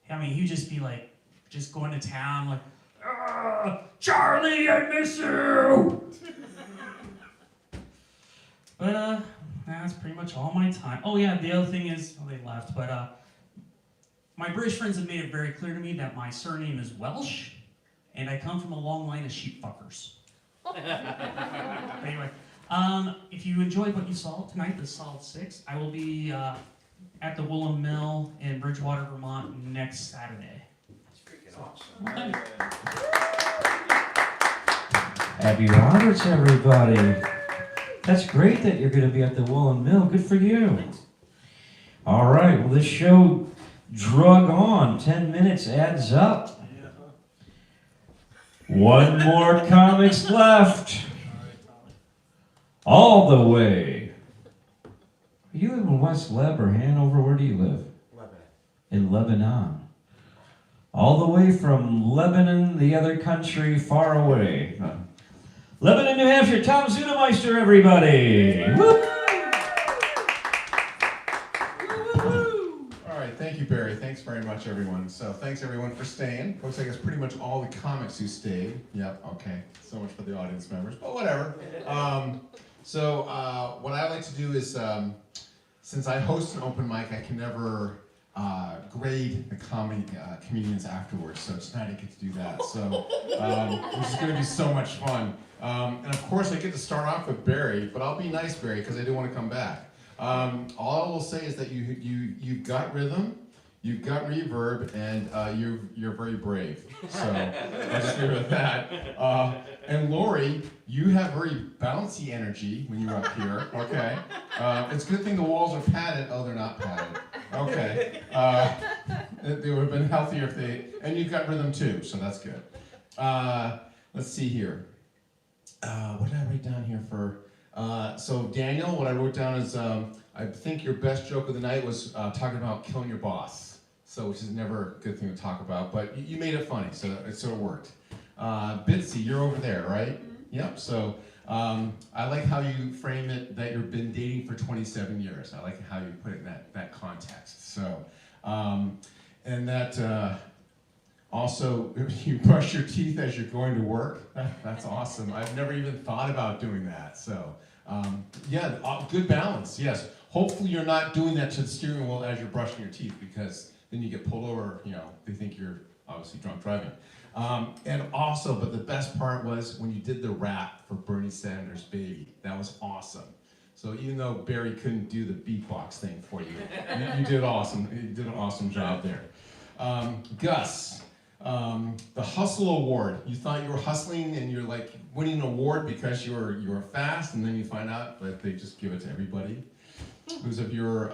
I mean, he'd just be like, just going to town, like, "Charlie, I miss you!" But, that's pretty much all my time. Oh yeah, the other thing is, they left, but, my British friends have made it very clear to me that my surname is Welsh, and I come from a long line of sheep fuckers. Anyway, if you enjoyed what you saw tonight, the Solid 6, I will be at the Woolen Mill in Bridgewater, Vermont next Saturday. That's freaking awesome. Okay. Abby Roberts, everybody. That's great that you're going to be at the Woolen Mill. Good for you. All right. Well, this show drug on. 10 minutes adds up. One more comics left. All the way. Are you live in West Leb or Hanover? Where do you live? Lebanon. In Lebanon. All the way from Lebanon, the other country far away. Lebanon, New Hampshire, Tom Zunameister, everybody. Woo! All right, thank you, Barry. Thanks very much, everyone. So thanks, everyone, for staying. Looks like it's pretty much all the comics who stayed. Yep, okay. So much for the audience members, but whatever. What I like to do is, since I host an open mic, I can never grade the comedians afterwards. So tonight I get to do that. So which is going to be so much fun. And of course, I get to start off with Barry, but I'll be nice, Barry, because I do want to come back. All I will say is that you've got rhythm, you've got reverb, and you're very brave. So I'll just leave it at that. And Lori, you have very bouncy energy when you're up here. Okay. It's a good thing the walls are padded. Oh, they're not padded. Okay. They would have been healthier if they. And you've got rhythm too, so that's good. Let's see here. What did I write down here for? So Daniel, what I wrote down is I think your best joke of the night was talking about killing your boss. So which is never a good thing to talk about, but you made it funny, so it worked. Bitsy, you're over there, right? Mm-hmm. Yep. So I like how you frame it that you've been dating for 27 years. I like how you put it in that context. So and that. Also, you brush your teeth as you're going to work. That's awesome. I've never even thought about doing that. So, yeah, good balance, yes. Hopefully you're not doing that to the steering wheel as you're brushing your teeth, because then you get pulled over, they think you're obviously drunk driving. And also, but the best part was when you did the rap for Bernie Sanders' Baby. That was awesome. So even though Barry couldn't do the beatbox thing for you, you did awesome. You did an awesome job there. Gus. The Hustle Award. You thought you were hustling and you're like winning an award because you were fast, and then you find out that they just give it to everybody who's of your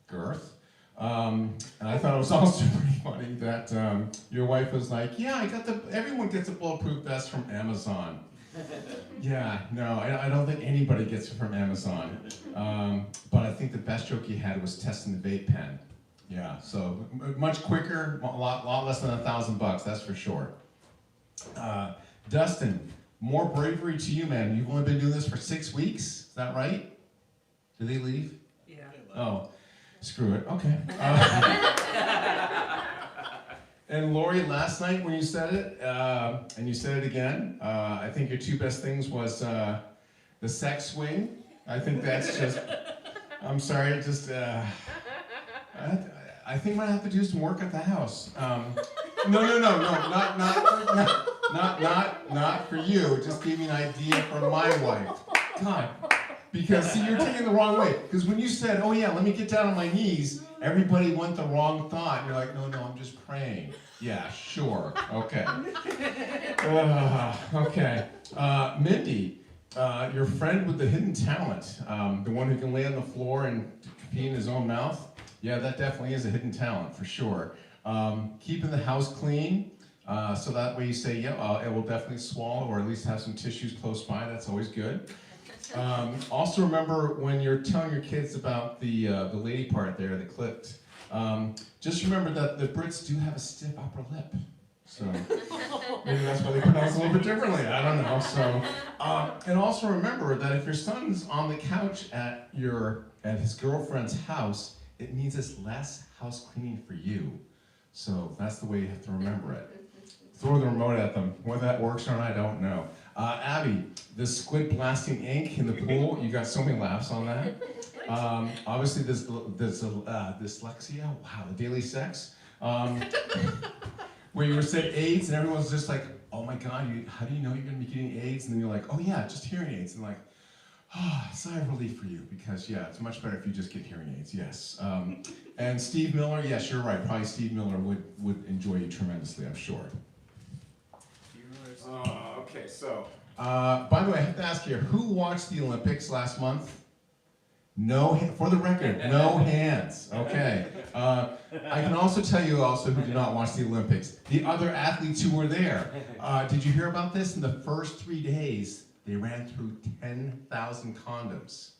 girth. And I thought it was also pretty funny that your wife was like, yeah, everyone gets a bulletproof vest from Amazon. Yeah, no, I don't think anybody gets it from Amazon. But I think the best joke you had was testing the vape pen. Yeah, so much quicker, a lot less than $1,000, that's for sure. Dustin, more bravery to you, man. You've only been doing this for 6 weeks, is that right? Did they leave? Yeah. Oh, screw it, okay. And Lori, last night when you said it, and you said it again, I think your two best things was the sex swing. I think that's just, I'm sorry, just, I think what I have to do is some work at the house. No, not for you. Just give me an idea for my wife. God, because see, you're taking it the wrong way. Because when you said, "Oh yeah, let me get down on my knees," everybody went the wrong thought. You're like, "No, I'm just praying." Yeah, sure, okay. Okay, Mindy, your friend with the hidden talent, the one who can lay on the floor and pee in his own mouth. Yeah, that definitely is a hidden talent, for sure. Keeping the house clean, so that way you say, yeah, it will definitely swallow, or at least have some tissues close by. That's always good. Also remember when you're telling your kids about the lady part there, the clipped, just remember that the Brits do have a stiff upper lip. So maybe that's why they pronounce it a little bit differently. I don't know. So, and also remember that if your son's on the couch at his girlfriend's house, it means it's less house cleaning for you. So that's the way you have to remember it. Throw the remote at them. Whether that works or not, I don't know. Abby, the squid blasting ink in the pool, you got so many laughs on that. Obviously, this dyslexia, wow, the daily sex. where you were said AIDS, and everyone's just like, oh my God, how do you know you're gonna be getting AIDS? And then you're like, oh yeah, just hearing aids. And like, oh, sigh of relief for you, because yeah, it's much better if you just get hearing aids, yes. And Steve Miller, yes, you're right, probably Steve Miller would enjoy you tremendously, I'm sure. Okay, so, by the way, I have to ask here, who watched the Olympics last month? No, for the record, no hands, okay. I can also tell you also who did not watch the Olympics, the other athletes who were there. Did you hear about this? In the first 3 days, they ran through 10,000 condoms.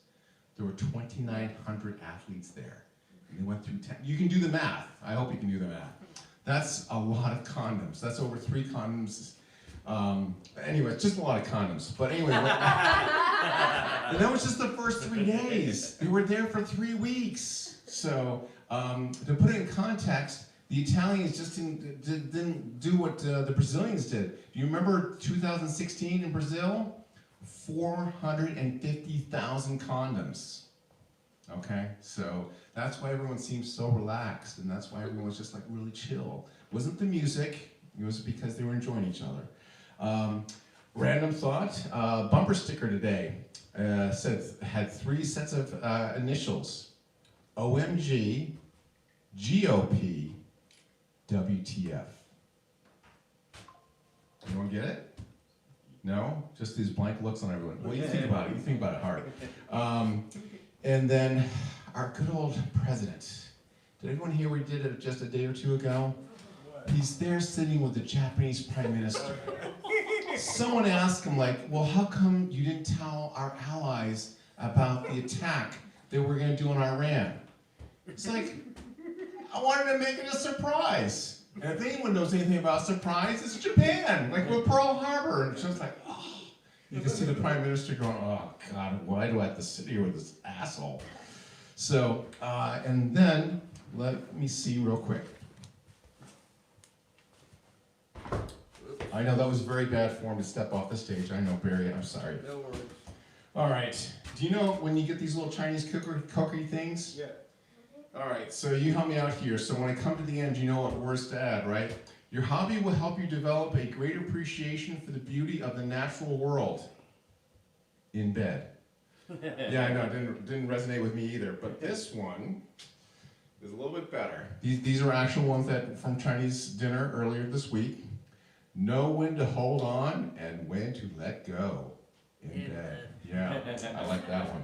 There were 2,900 athletes there. And they went through 10, you can do the math, I hope you can do the math. That's a lot of condoms, that's over 3 condoms. Anyway, it's just a lot of condoms. But anyway, and that was just the first 3 days. They were there for 3 weeks. So to put it in context, the Italians just didn't do what the Brazilians did. Do you remember 2016 in Brazil? 450,000 condoms. Okay, so that's why everyone seems so relaxed, and that's why everyone was just like really chill. It wasn't the music, it was because they were enjoying each other. Random thought, bumper sticker today had 3 sets of initials. OMG, GOP, WTF. Anyone get it? No? Just these blank looks on everyone. Well, you think about it. You think about it hard. And then our good old president. Did everyone hear we did it just a day or 2 ago? He's there sitting with the Japanese prime minister. Someone asked him, like, well, how come you didn't tell our allies about the attack that we're going to do on Iran? It's like, I wanted to make it a surprise. And if anyone knows anything about surprise, it's Japan, like with Pearl Harbor. And it's just like, oh. You can see the prime minister going, oh God, why do I have to sit here with this asshole? So, and then, let me see real quick. I know that was very bad form to step off the stage. I know, Barry, I'm sorry. No worries. All right, do you know when you get these little Chinese cookie things? Yeah. All right, so you help me out here. So when I come to the end, you know what words to add, right? Your hobby will help you develop a great appreciation for the beauty of the natural world. In bed. Yeah, I know, it didn't resonate with me either, but this one is a little bit better. These are actual ones that from Chinese dinner earlier this week. Know when to hold on and when to let go. In bed. Yeah, I like that one.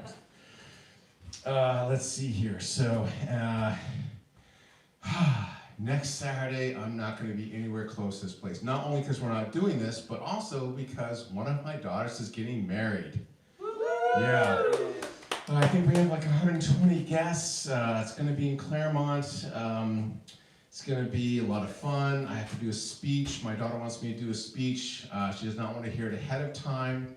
Let's see here. So, next Saturday, I'm not going to be anywhere close to this place. Not only because we're not doing this, but also because one of my daughters is getting married. Yeah. I think we have like 120 guests. It's going to be in Claremont. It's going to be a lot of fun. I have to do a speech. My daughter wants me to do a speech. She does not want to hear it ahead of time.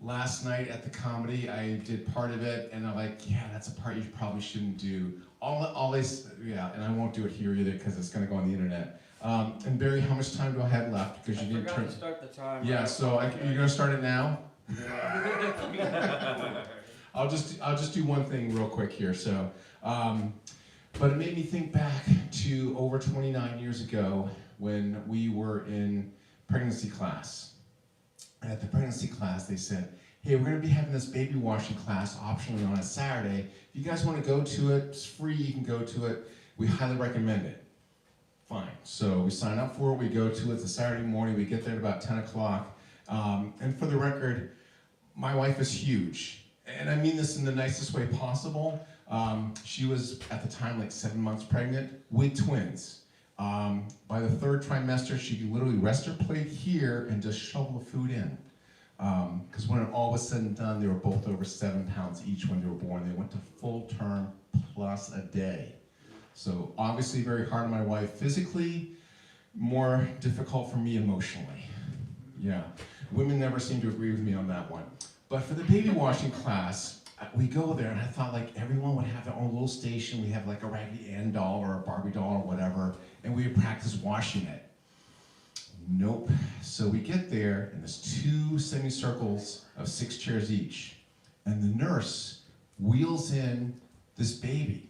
Last night at the comedy, I did part of it, and I'm like, yeah, that's a part you probably shouldn't do. Yeah, and I won't do it here either because it's going to go on the internet. And Barry, how much time do I have left? Because you didn't turn. To start the time. Yeah, so you're going to start it now. I'll just do one thing real quick here. So, but it made me think back to over 29 years ago when we were in pregnancy class. And at the pregnancy class, they said, hey, we're going to be having this baby washing class optionally on a Saturday. If you guys want to go to it, it's free, you can go to it. We highly recommend it. Fine. So we sign up for it, we go to it. It's a Saturday morning, we get there at about 10 o'clock. And for the record, my wife is huge. And I mean this in the nicest way possible. She was, at the time, like 7 months pregnant with twins. By the 3rd trimester, she could literally rest her plate here and just shovel the food in. Because when it all was said and done, they were both over 7 pounds each when they were born. They went to full term plus a day. So obviously very hard on my wife physically, more difficult for me emotionally. Yeah, women never seem to agree with me on that one. But for the baby washing class, we go there and I thought like everyone would have their own little station. We have like a Raggedy Ann doll or a Barbie doll or whatever, and we would practice washing it. Nope. So we get there and there's 2 semicircles of 6 chairs each. And the nurse wheels in this baby.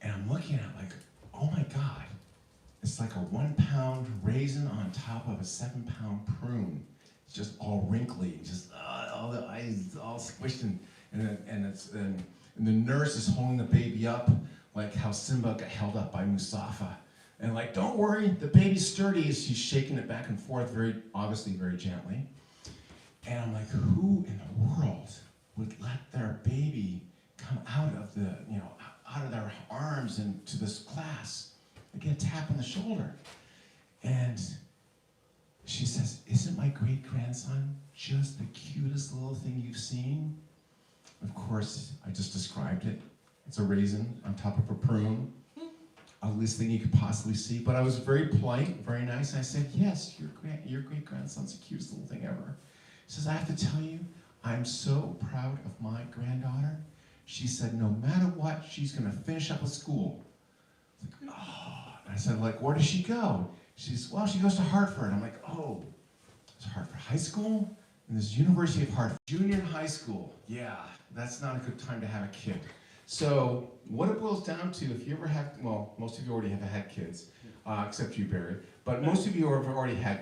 And I'm looking at it like, oh my God, it's like a 1 pound raisin on top of a 7 pound prune. It's just all wrinkly, just all the eyes all squished, and the nurse is holding the baby up like how Simba got held up by Mustafa. And like, don't worry, the baby's sturdy, as she's shaking it back and forth, obviously very gently. And I'm like, who in the world would let their baby come out of out of their arms and to this class and get a tap on the shoulder? And she says, isn't my great-grandson just the cutest little thing you've seen? Of course, I just described it. It's a raisin on top of a prune. Ugliest thing you could possibly see. But I was very polite, very nice, and I said, yes, your great-grandson's the cutest little thing ever. He says, I have to tell you, I'm so proud of my granddaughter. She said, no matter what, she's going to finish up with school. I was like, oh. And I said, like, where does she go? She says, well, she goes to Hartford. I'm like, oh, it's Hartford High School? And this University of Hartford. Junior high school. Yeah, that's not a good time to have a kid. So what it boils down to, if you ever have, well, most of you already have had kids, except you, Barry, but most of you have already had kids.